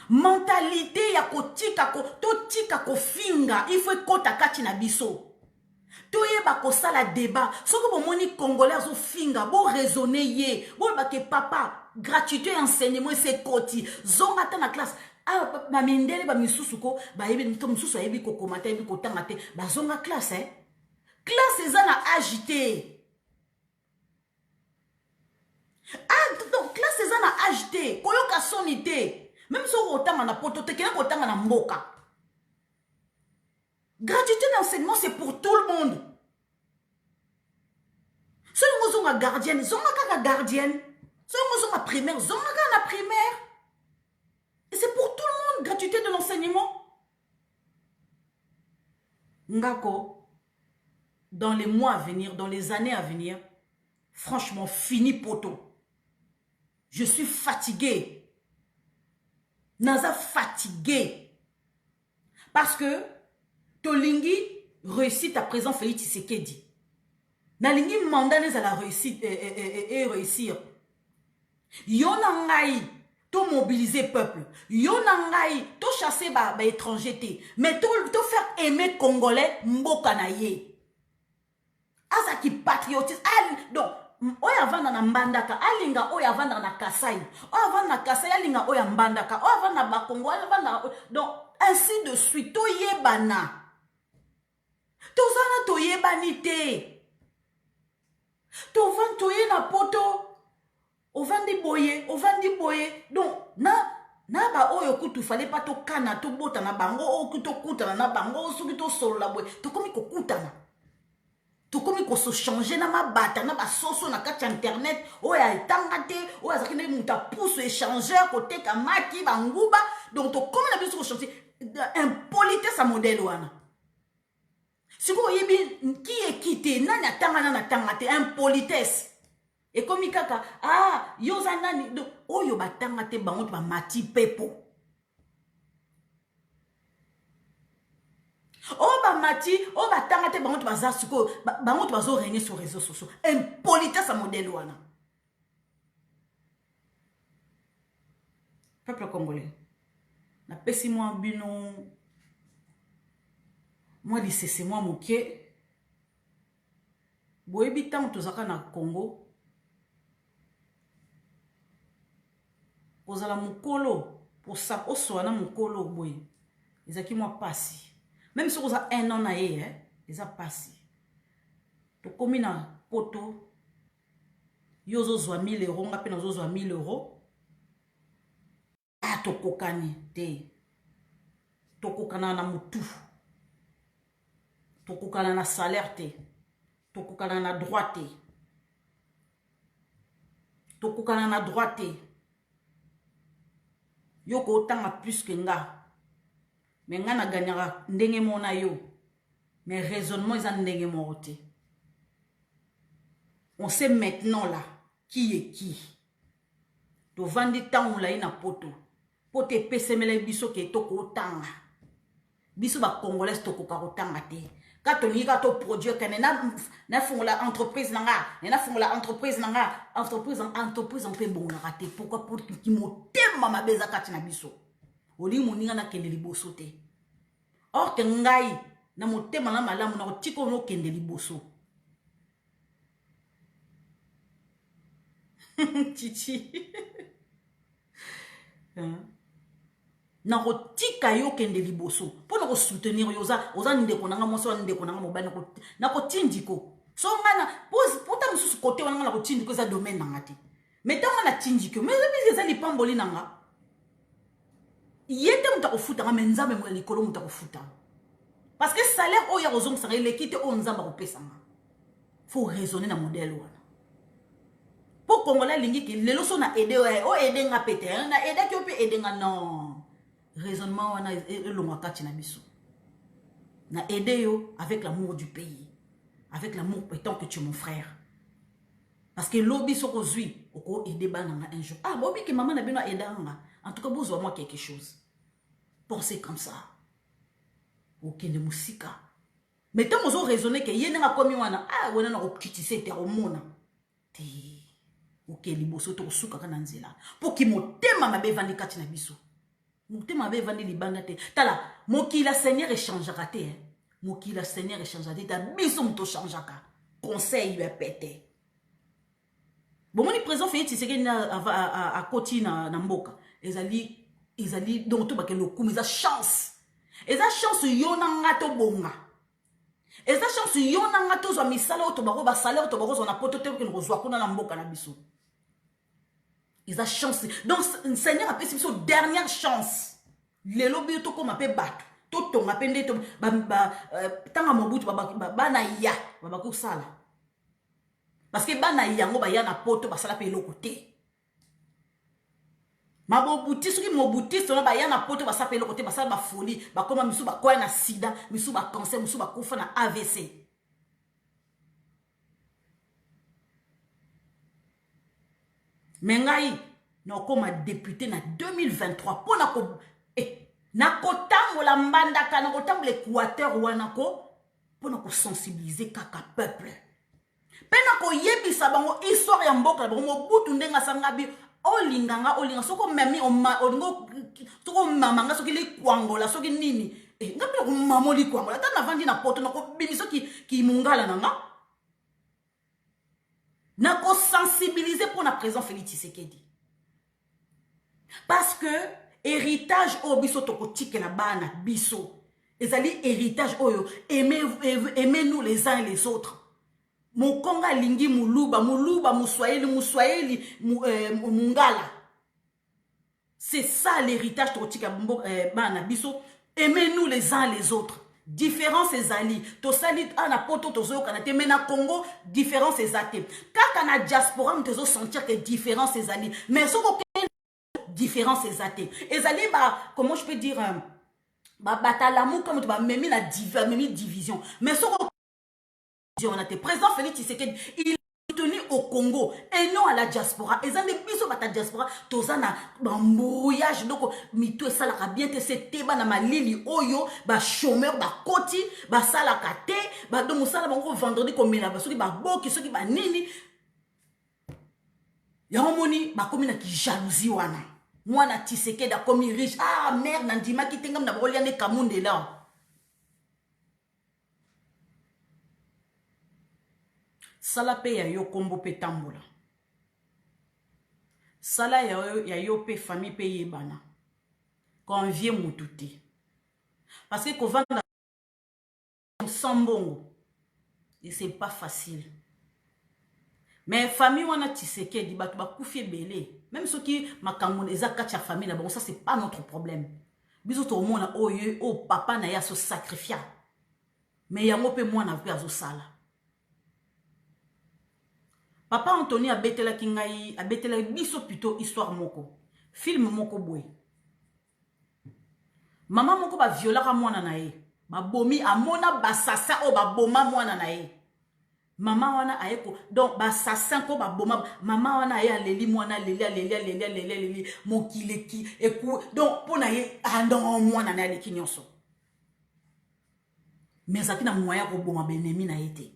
Mentalité, yako tika ko finga. Il faut kota kati na biso. Toye bako sala débat. Ce que vous moni congolais zo finga, bo raisonner ye. Bo bake papa, gratuité enseignement c'est koti. Zonga ta na classe. Ah, ma mindele ba misusu ko ba yebi nto misusu yebi ko komata yebi ko tangate ba zonga classe hein. Classe ezana agité. Ah, donc classe ezana agité. Koyoka sonité. Même si on tanga na poto te kena ko tanga na mboka. Gratuité d'enseignement c'est pour tout le monde. Ceux qui sont gardienne, zonga kaka gardienne. Ceux qui sont primaire, zonga kaka primaire. Et c'est pour tout le monde, gratuité de l'enseignement. Ngako, dans les mois à venir, dans les années à venir, franchement, fini poto. Je suis fatigué. naza fatigué. Parce que tolingi réussite à présent Félix Tshisekedi. Nalingi mandat à la réussite et réussir. Yon ngai to mobiliser peuple. Yon ngai to chasser ba étranger. Mais to faire aimer Congolais mboka na ye. Azaki patriotisme. Donc, oya vanda na mbandaka, alinga oya vanda na Kasai. Oya vanda na Kasai, alinga oya mbandaka. Oya vanda na Bakongo, oya vanda. Donc, ainsi de suite. To yebana. Tozana to yebani te. To vanda to ye na poto. Ovandi boye. Donc, na ba oyo kutu fallait pas to kana to bota na bango o kuto kutana na bango suki to solo la boye. To komi ko kutana. To komi ko so changer na mabata na ba soso na kati internet oya etangate oya zakine muta pousse échangeur côté kamaki banguba. Donc to komi na biso ko changer impolitesse à modèle wana. Siko yebi qui est quitté nani atanga na tangate impolitesse. Et comme kaka yoza nani do oyo batanga te bango ba mati pepo. O ba mati o batanga te bango ba zasuko bango ba zo régner sur réseaux sociaux. Impolitesse à modèle wana. Peuple congolais. Na pesi moi bino moi lisese moi moké. Boyebi tant tozaka na Congo. Ozala mukolo pour ça oswana mukolo boye ezaki moi passi même si oza un an na ye eza passi to komina poto yozo zwa 1000 € ngape na zwa 1000 € to kokani te to kokana na mutu to kokana na salaire te to kokana na droit te to kokana na droit te. Yo ko tanga plus que nga. Mais nga na gagnera ndenge mona yo. Mais raisonnement ils en ndenge morote. On sait maintenant là qui est qui. To vandi tangu la ina poto. Pote pesemele biso ke toko tanga. Biso ba congolais toko ka tanga te. Kato ni kato produire kanena na fungula entreprise nanga, na fungula entreprise nanga, entreprise en pe bon na raté. Pourquoi pour ki motema mabeza kati na biso. Oli moninga na kende liboso te. Or ke ngai na motema na malamu na tiko no kende liboso. Chichi. Na rotika yo kende liboso pour na soutenir oza ndeko nanga moso ndeko nanga mobana ko na ko tindiko so ngana pota mususu côté wana na ko tindiko za domaine nanga te mais tant na tindiko mais ça li pamboli nanga yete muta ko futa nga menzambe mo likolo muta ko futa parce que salaire o ya ozong sanga lekite o nzamba ko pesa nga faut raisonner na modèle wana pour congolais lingi ki lelo so na aider o aider nga pété na aider ki o peut aider nga non. Raisonnement wana elongaka na biso na aider yo avec l'amour du pays avec l'amour étant que tu es mon frère parce que lobby soko zui oko aider bananga un jour bobi que maman na bino aider nga en tout cas besoin moi quelque chose pensez comme ça OK ne musika mais tant ozo raisonner que yene nga komi wana wana na okitise te omona te OK liboso to suka kana nzela pour ki motema mabe vandi kati na biso. Mutema be vandi libanda te. Tala, mokila Seigneur échangera te. Mokila Seigneur échangera te. Ta biso muto changeaka. Conseil lui pété. Bon moni présent fait Tshisekedi na à côté na mboka. Ezali donc to bakelo kum eza chance. Eza chance yona ngato bonga. Eza chance yona ngato zo misala to bako ba salaire to bako zo na poto te ko nozwa kuna na mboka na biso. Ils ont chance. Donc, le Seigneur a fait une dernière chance. Les lobbies, tout comme appelé bat. Tout ton appelé, tant à mon bout, banaya, babakou sala. Parce que banaya, on va y a na poto, basala paye l'autre côté. Ma bon bouti, ce qui mon bouti, c'est on va y a na poto, basala paye l'autre côté, basala ba folie, ba comme misou ba quoi na sida, misou ba cancer, misou ba koufa na AVC. Mengai na okoma député na 2023 pour na ko na kotambola mbandaka na kotambola Équateur wana ko pour na ko sensibiliser kaka peuple pe na ko yebisa bango histoire ya mboka bango butu ndenga sangabi olinga soko memi olingo soko mamanga soki likwangola soki nini ngapi ko mamo likwangola ta navandi na poto na ko bimiso ki mungala nanga na ko sensibiliser pour na président Félix Tshisekedi parce que héritage o biso tokotika la bana biso ezali héritage oyo aimez nous les uns et les autres Mokonga lingi muluba muswahili mungala. C'est ça l'héritage totika bana biso. Aimez-nous les uns les autres. Différence ezali. To sali ana poto tozo kanate mena Congo différence ezate. Kaka na diaspora mtezo sentir que différence ezali. Mais soko différence ezate. Ezali comment je peux dire batalamu comme tu memi na division. Mais soko on a été président Félix Tshisekedi, il est tenu au Congo et non à la diaspora. Et ça n'est plus sur la diaspora. Tozana bambouillage donc mito ça la bien te c'était ba na malili oyo ba chômeur ba koti ba sala kate ba do musala bango vendredi comme la ba soki ba boki soki ba nini ya homoni ba komi na ki jalousie wana. Moi na Tshisekedi a komi riche ah merde nandima ki tengam na boliane kamunde là. Sala pe ya yo kombo pe tambola. Sala ya yo pe famille pe yebana. Quand vient moutouti. Parce que quand vendre sans bongo, et c'est pas facile. Mais famille wana Tshisekedi batu ba kufie belé. Même ceux qui makamon ezaka cha famille là bon ça c'est pas notre problème. Biso to mona oye o papa na ya so sacrifier. Mais yango pe mwana pe azo sala. Papa Anthony a betela kingai a betela biso plutôt histoire moko film moko boy maman moko ba violaka mwana na ye ba bomi amona basasa o ba boma mwana na ye maman wana ayeko donc basasa ko ba boma maman wana ya leli mwana leli mokileki eku donc pona ye andon mwana na leki nyonso mais akina moya ko boma benemi na yete.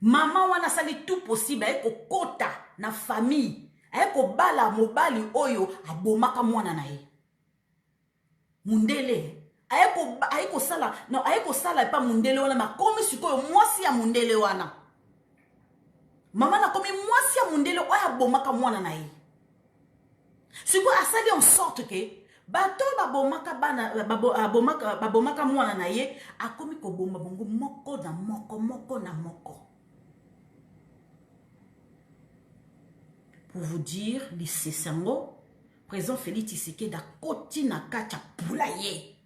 Maman wana sali tout possible ayeko kota na famille ayeko bala mobali oyo abomaka mwana na ye mundele ayeko sala non ayeko sala pa mundele wana makomi sikoyo mwasi ya mundele wana mama na komi mwasi ya mundele oyo abomaka mwana na ye sikoyo asali en sorte que bato babomaka bana babomaka mwana na ye akomi kobomba bongo moko na moko. Pour vous dire, lycée Sango, président Félix Tshisekedi a koti na kacha poulailler.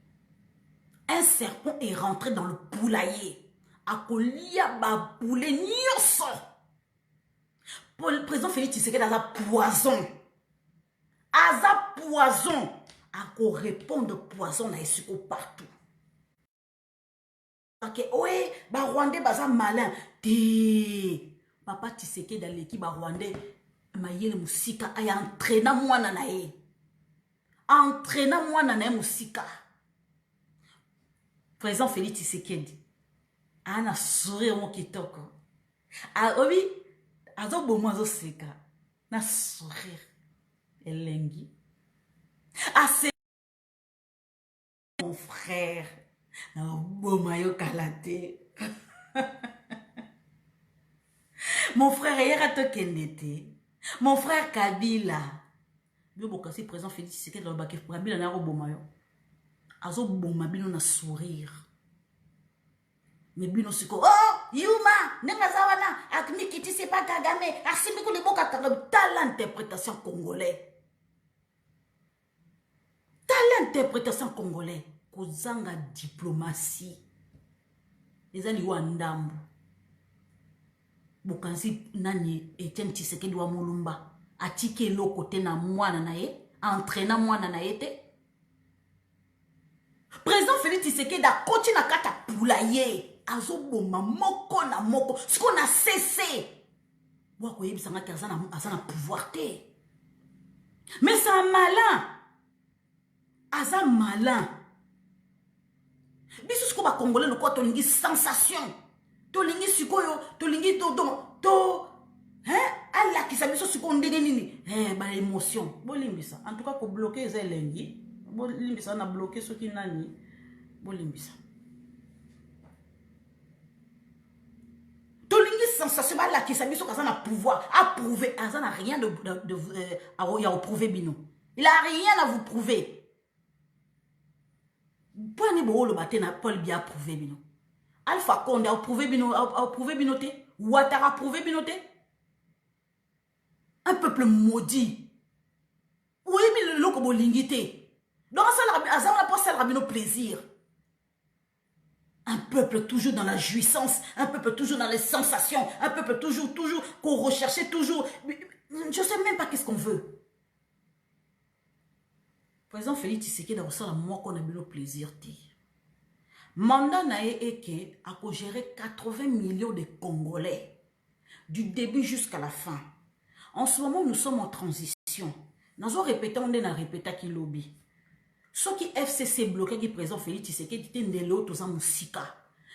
Un serpent est rentré dans le poulailler. A kolia ba poulet nyonso. Pour le président Félix Tshisekedi a la poison. A poison. A ko répondre poison na esiko partout. Ok, ouais, ba Rwandais baza malin. Té. Papa Tshisekedi dans l'équipe ba Rwandais. Mayele musika aya entraîna mwana na ye. Entraîna mwana na ye musika. Président Félix Tshisekedi. Ana sourire mo kitoko. Ah oui, azo bomo azo seka. Na sourire. Elengi. Ah c'est mon frère. Na bomo yo kalate. Mon frère hier a to kendete. Mon frère Kabila. Bio bokasi président Félix Tshisekedi lo bakef Kabila na roboma yo. Azo boma bino na sourire. Mais bino siko oh Yuma nenga zawana akmikiti c'est pas Kagame asimi ko le boka tal interprétation congolais. Tal interprétation congolais kozanga diplomatie. Ezali wandambo. Bokansi nani Etienne Tshisekedi wa Mulumba atike loko te na mwana na ye entraîna mwana na ye te. Président Félix Tshisekedi a koti na kata poulailler azo boma moko na moko siko na cessé wako yebisanga ki azana pouvoir te Mais c'est un malin. Aza malin. Biso siko ba Congolais no quoi tolingi sensation. Tolingi sikoyo, tolingi to hein? Allah qui s'abiso siko ndenge nini? Ba émotion. Bolimbisa. En tout cas ko bloquer les lengi. Bolimbisa na bloquer ce qui nani. Bolimbisa. Tolingi sensation ba la qui s'abiso kaza na pouvoir à prouver. Aza n'a rien à prouver bino. Il a rien à vous prouver. Pour ne pas le battre, n'a pas bien prouvé bino. Alpha Condé a prouvé binoté. Ouattara a prouvé binoté. Un peuple maudit. Oui, mais le loco bolingité. Donc ça n'a pas ça rabino plaisir. Un peuple toujours dans la jouissance, un peuple toujours dans les sensations, un peuple toujours qu'on recherchait toujours. Je ne sais même pas qu'est-ce qu'on veut. Président Félix Tshisekedi a reçu la moi qu'on a eu le plaisir de dire. Mandat na eke a géré 80 millions de Congolais du début jusqu'à la fin. En ce moment, nous sommes en transition. Nous avons répété, on a répété qui lobby. Ce qui FCC bloqué qui président Félix Tshisekedi était ndelo toza musika.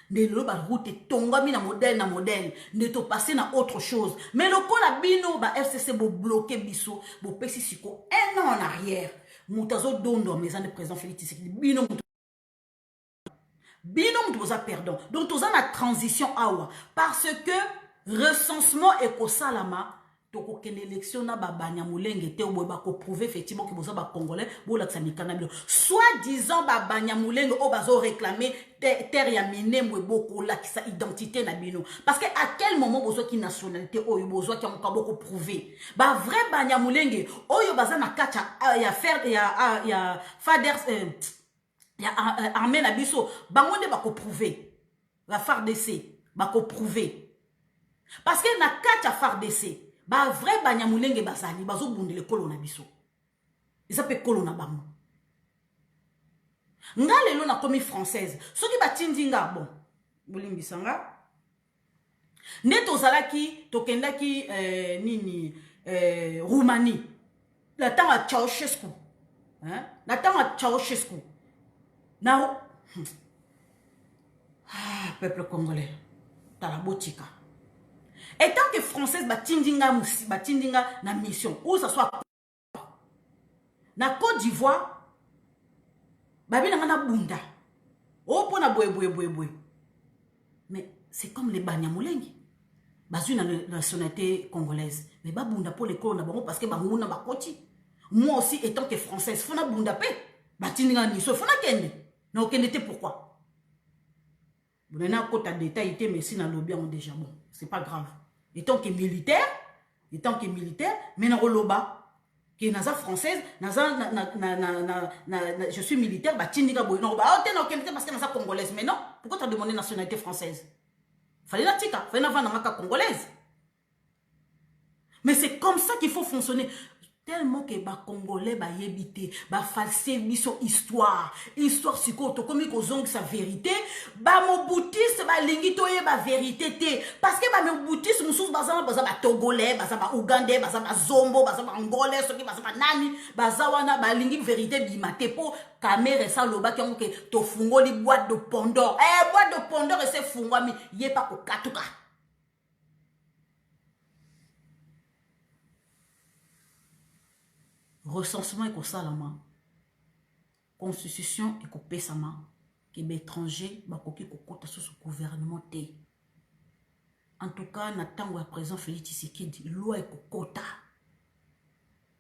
Ndelo ba route tonga mi na modèle, ne to passer na autre chose. Mais le ko la bino ba FCC bo bloqué biso, bo pesi siko un an en arrière. Moutazo dondo maison de président Félix Tshisekedi bino mutoza pardon. Donc toza na transition awa parce que recensement et ko salama toko kende élection na ba Banyamulenge te obo ba ko prouver effectivement que boza ba congolais bo la tsamikana bilo soit disant ba Banyamulenge o bazo réclamer terre ya minemwe boko la ki sa identité na bino parce que à quel moment bozo ki nationalité oyo bozo ki amka boko prouver ba vrai Banyamulenge oyo baza na kacha ya faire ya faders ya armée na biso bango nde ba ko prouver la FARDC ba ko prouver parce que na kacha FARDC ba vrai Banyamulenge bazali bazo bundele kolo na biso ils appellent kolo na bango nga lelo na komi française soki batindinga bon bolimbisanga nde tozalaki tokendaki nini Roumanie la temps à Ceausescu hein la temps à Ceausescu na peuple congolais tala botika. Et tant que française batindinga na mission où ça soit na Côte d'Ivoire babi na bunda oh pona boy mais c'est comme les Banyamulenge bazu na nationalité congolaise mais ba bunda pour les colons na bango parce que bango na bakoti moi aussi étant que française fona bunda pe batindinga na mission fona kende na okende te pourquoi vous n'avez pas de détails mais si na lobby on déjà bon c'est pas grave. Étant que militaire, mais dans Roloba, qui est naza française, je suis militaire, bah tindiga boy, non, bah t'es parce que naza congolaise, mais non, pourquoi t'as demandé nationalité française? Fallait la tika, fallait la vendre congolaise. Mais c'est comme ça qu'il faut fonctionner. Tellement que ba congolais ba yebité ba falsifier mission histoire si ko to comme ko zong sa vérité ba mobutis ba lingi to ye ba vérité té parce que ba mobutis mususu baza ba togolais baza ba ougandais baza ba zombo baza ba angolais soki baza ba nani baza wana ba lingi vérité bimate po caméra ça loba ki que to fungoli boîte de Pandore boîte de Pandore et c'est fungwami ye pa ko katuka. Recensement et salama, constitution et pesama, que l'étranger va kokota sur ce gouvernement. En tout cas, n'attend à présent Félix Tshisekedi loi et kokota.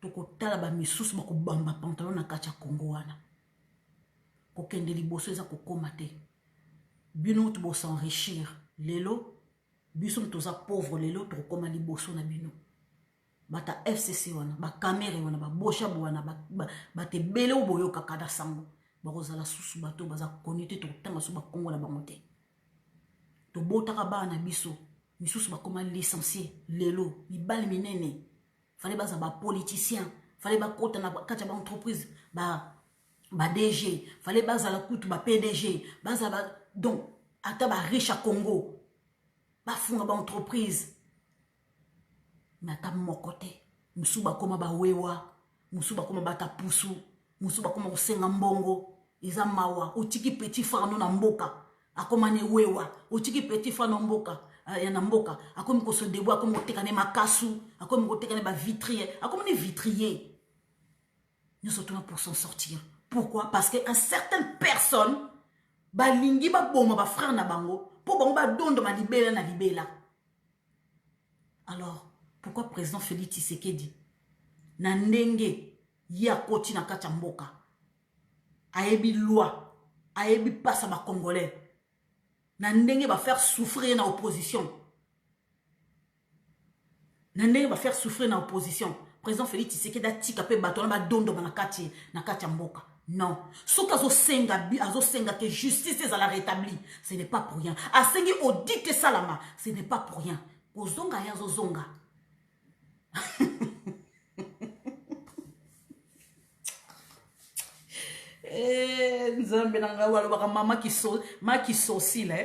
Tokota la ba missus ba ko bamba pantalon na kacha Congo wana. Kokende liboso eza kokoma te. Bino to bo s'enrichir. Lelo biso toza pauvre lelo to kokoma liboso na bino. Bata FCC wana ba caméra wana ba bosha wana ba te bele oboyo kakada sango ba kozala susu bato baza konite to tanga so ba Congo na bango te to botaka bana biso misusu ba koma licencié lelo mibali minene fallait baza ba politicien fallait ba kota na kacha ba entreprise ba DG fallait baza la kutu ba PDG baza ba donc ata ba riche à Congo ba funga ba entreprise. Nata mon côté, Msuba koma ba wewa, musu bakoma bata pusu musu bakoma kosenga mbongo eza mawa otiki petit frère na mboka akoma ne wewa otiki petit frère na mboka ya na mboka akomi ko se debout akomi ko tekane makasu akomi ko tekane ba vitrier akomi ne vitrier nous sommes pour s'en sortir. Pourquoi? Parce que certaines personnes balingi ba boma ba frère na bango pour bango ba dondo ma libela na libela. Alors pourquoi président Félix Tshisekedi na ndenge ya koti na kati mboka ayebi loi ayebi pasa ba congolais na ndenge ba faire souffrir na opposition na ndenge ba faire souffrir na opposition président Félix Tshisekedi atika pe bato na ba dondo na kati mboka. Non, ce qu'azo senga que justice est à la rétablie, ce n'est pas pour rien. Asengi audite salama, ce n'est pas pour rien. Ozonga ya zonga. Nzambe nanga walo baka mama qui sosi là.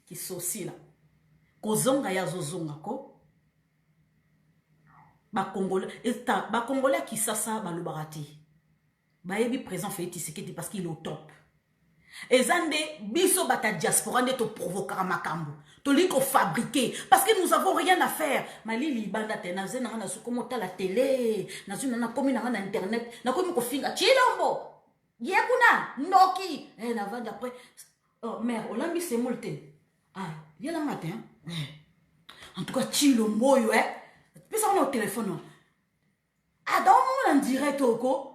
Qui sosi là. Kozonga ya zonga ko. Ba Congolais qui sasa ba le barati. Bayebi présent Félix Tshisekedi parce qu'il est au top. Et zande biso bata diaspora ne te provoquera makambo. To liko fabriquer parce que nous avons rien à faire. Mali libanda te na zena na sukomota la télé, na zuna na komi na internet, na komi ko finga chilombo. Yekuna noki. Na va d'après oh mère, olambi c'est molte. Ah, yela matin. En tout cas chilombo yo Puis ça on au téléphone. Ah dans mon en direct oko.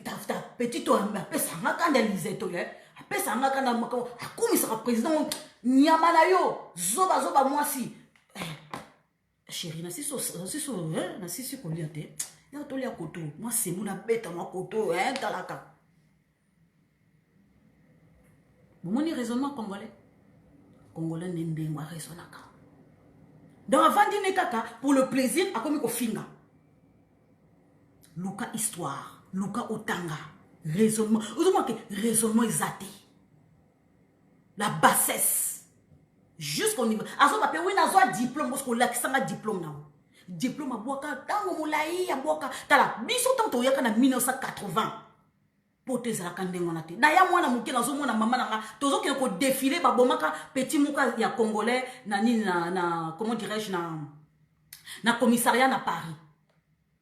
Ta petite appelle ça scandalisé to appelle ça ngakanda mako akumi sera président nyamala yo zoba moi si chérie na siso ko liate ya to lia koto moi c'est mon bête moi koto talaka bon ni raisonnement congolais n'ende moi raisonnaka donc avant dîner kaka pour le plaisir akomi ko finga Luka histoire Luka Otanga, raisonnement. Vous savez que raisonnement exaté. La bassesse. Jusqu'au niveau. Azo pape oui nazo diplôme parce qu'on l'a sanga diplôme na. Diplôme à boaka tango molai à boaka. Tala biso tanto yaka na 1980. Poteza la kandengo na te. Na ya mwana muke nazo mwana mama na tozo ke ko défiler ba bomaka petit muka ya congolais na ni na comment dirais-je na commissariat na Paris.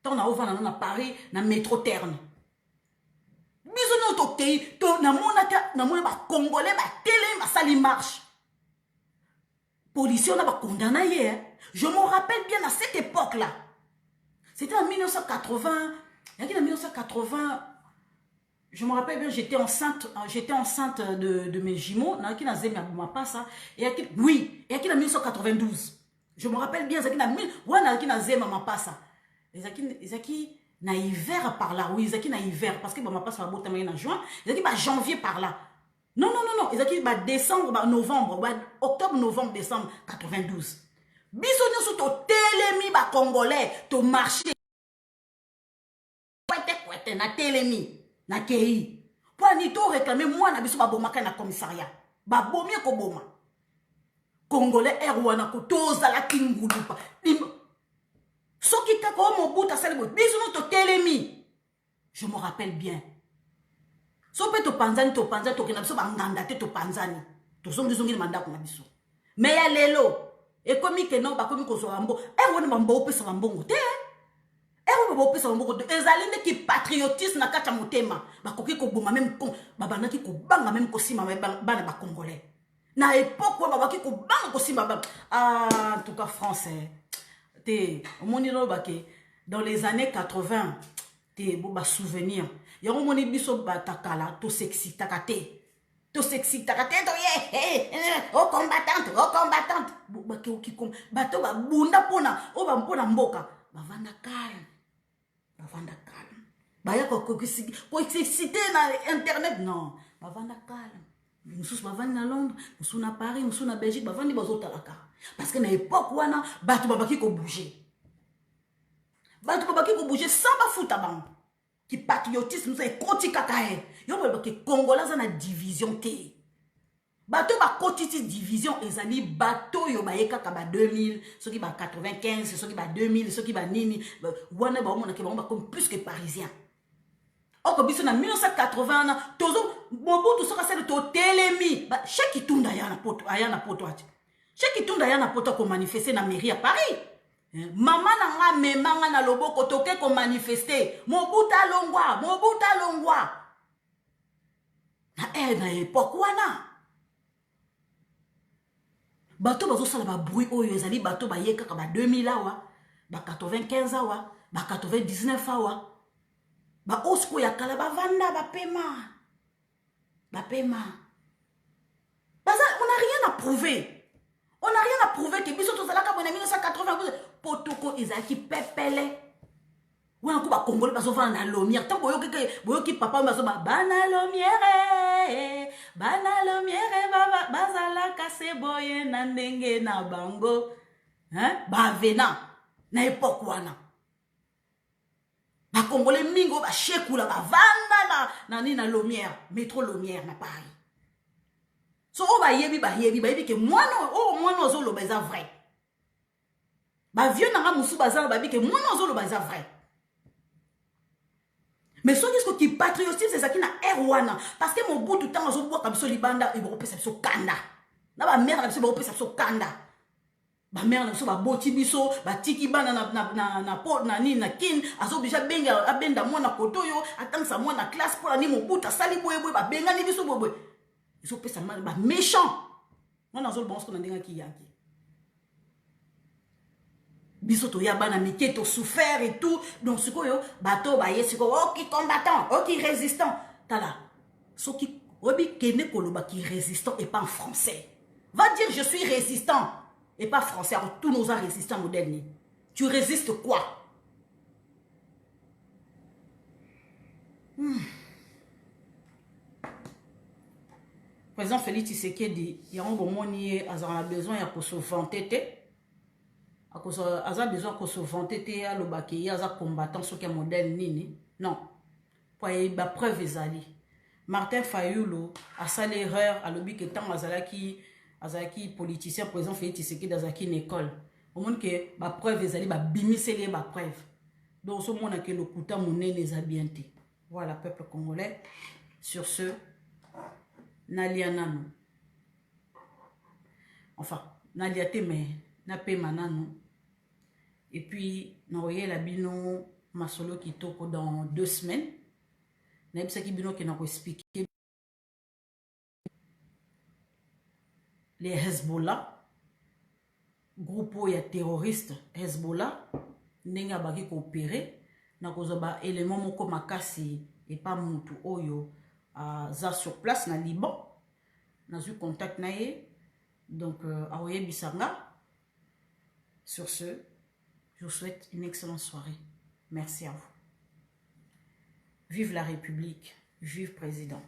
Tant na ova na Paris na métro terne. Biso no tokei to na mona ba congolais ba télé ba sali marche. Policier on a ba condamné hier. Je me rappelle bien à cette époque-là. C'était en 1980. Il y a en 1980. Je me rappelle bien, j'étais enceinte de mes jumeaux. Oui, il y a en 1992. Je me rappelle bien, Ezaki na hiver par là. Oui, Ezaki na hiver. Parce que ma passe va en juin. Ezaki ba janvier par là. Non. Ezaki ba décembre, ba novembre, ba octobre, novembre, décembre 92. Biso nyoso to telemi ba congolais to marché. Kwete na telemi na kei. Pour ni to réclamer moi na biso ba bomaka na commissariat. Ba bomi ko boma. Congolais erwana ko toza la kingulupa. Soki kako mobuta salebo biso no to telemi. Je me rappelle bien. So pe to panzani to kena biso ba nganda te to panzani. To zongi manda ko na biso. Mais ya lelo e komi ke no ba komi ko so ambo. Wona mambo pe sa mbongo te. Wona pe sa mbongo te. Ezalinde ki patriotisme na kata motema. Ba koki ko boma même kon ba banaki ko banga même ko sima bana ba congolais. Na époque wa ba ki ko banga ko sima ba en tout cas français. Dans les années 80, bah souvenir. Il y a un moni biso batakala, to sexy takate. To sexy takate, oh combattante. Bato ba bunda pona, oh ba mpona mboka. Bavanda calme. Baya ko excité na internet non. Bavanda calme. Nous bavandi na Londres, nous na Paris, nous na Belgique, bavandi bazotalaka. Parce que na époque wana bato babaki ko bouger. Bato babaki ko bouger sans ba fouta bang. Qui patriotisme nous est koti kakae. Yo babaki congolais na division té. bateau ba kotiti division ezali bateau yo ba yeka ba 2000 ceux qui ba 95 ceux qui ba 2000 ceux qui ba nini wana ba mona ke ba comme plus que parisien. Oko biso na 1980 na tozo Mobutu soka sele to telemi ba Cheikh Itunda yana poto ati Cheikh Itunda yana poto ko manifester na mairie à Paris. Maman na nga memanga na loboko toke ko manifester Mobutu alongwa na époque wana bato bazo sala ba bruit oyo ezali bato ba yeka ka ba 2000 awa ba 95 awa ba 99 awa ba osko ya kala ba vanda ba pema baza on n'a rien à prouver que biso tozalaka bona 1980 potoko ezaki pepele wana ko ba congolais bazo vanda na lomière tant boyoki papa bazo ba bana lomière bazalaka se boye na ndenge na bango ba vena na époque wana ba congolais mingo ba shekula ba vanda na ni na lomière métro lomière na Paris so o ba yebi ke mwana ozolo ba za vrai ba vieux na nga musu bazala ba bi ke mwana ozolo ba za vrai. Mais ce qui est patriotisme, c'est ça qui n'a erwana. Parce que mon bout de temps, je vois comme ça, libanda, et vous repérez ça kanda. Na ba mère, vous repérez ça kanda. Ba mère, vous ba boti biso, ba tiki bana na pot na ni na kin, azo bija benga abenda mwana kotoyo, attendre sa mwana classe pour la ni mon bout, sali boye ba benga ni biso boye. Ils ont fait ça ba méchant. Moi na zo bon ce qu'on a denga ki yaki. Bisoto ya bana mike to souffert et tout donc ce yo bateau ba yesiko oh qui combattant oh qui résistant tala so qui obi kene koloba qui résistant et pas en français va dire je suis résistant et pas français alors tous nos résistants modernes tu résistes quoi Président Félix Tshisekedi il y a un bon monier a besoin ya ko se vanter Aza besoin qu'on se vante te ya lobaki aza combattant ce qui est modèle nini non pour y ba preuve ezali Martin Fayulu a sa l'erreur à lobi que tant azalaki politicien président Félix Tshisekedi azaki une école au monde que ba preuve ezali ba bimiseli ba preuve donc ce monde que le kuta monene zabiente voilà peuple congolais sur ce nalianano enfin naliate mais na pe manano et puis n'aurait la bino masolo kitoko dans 2 semaines na bisa ki bino qui n'a expliqué les Hezbollah groupe ya terroriste Hezbollah nenga baki coopérer na kozoba élément moko makasi et pas mutu oyo za sur place na Liban na eu contact na ye donc aoye bisanga. Sur ce, je vous souhaite une excellente soirée. Merci à vous. Vive la République, vive président.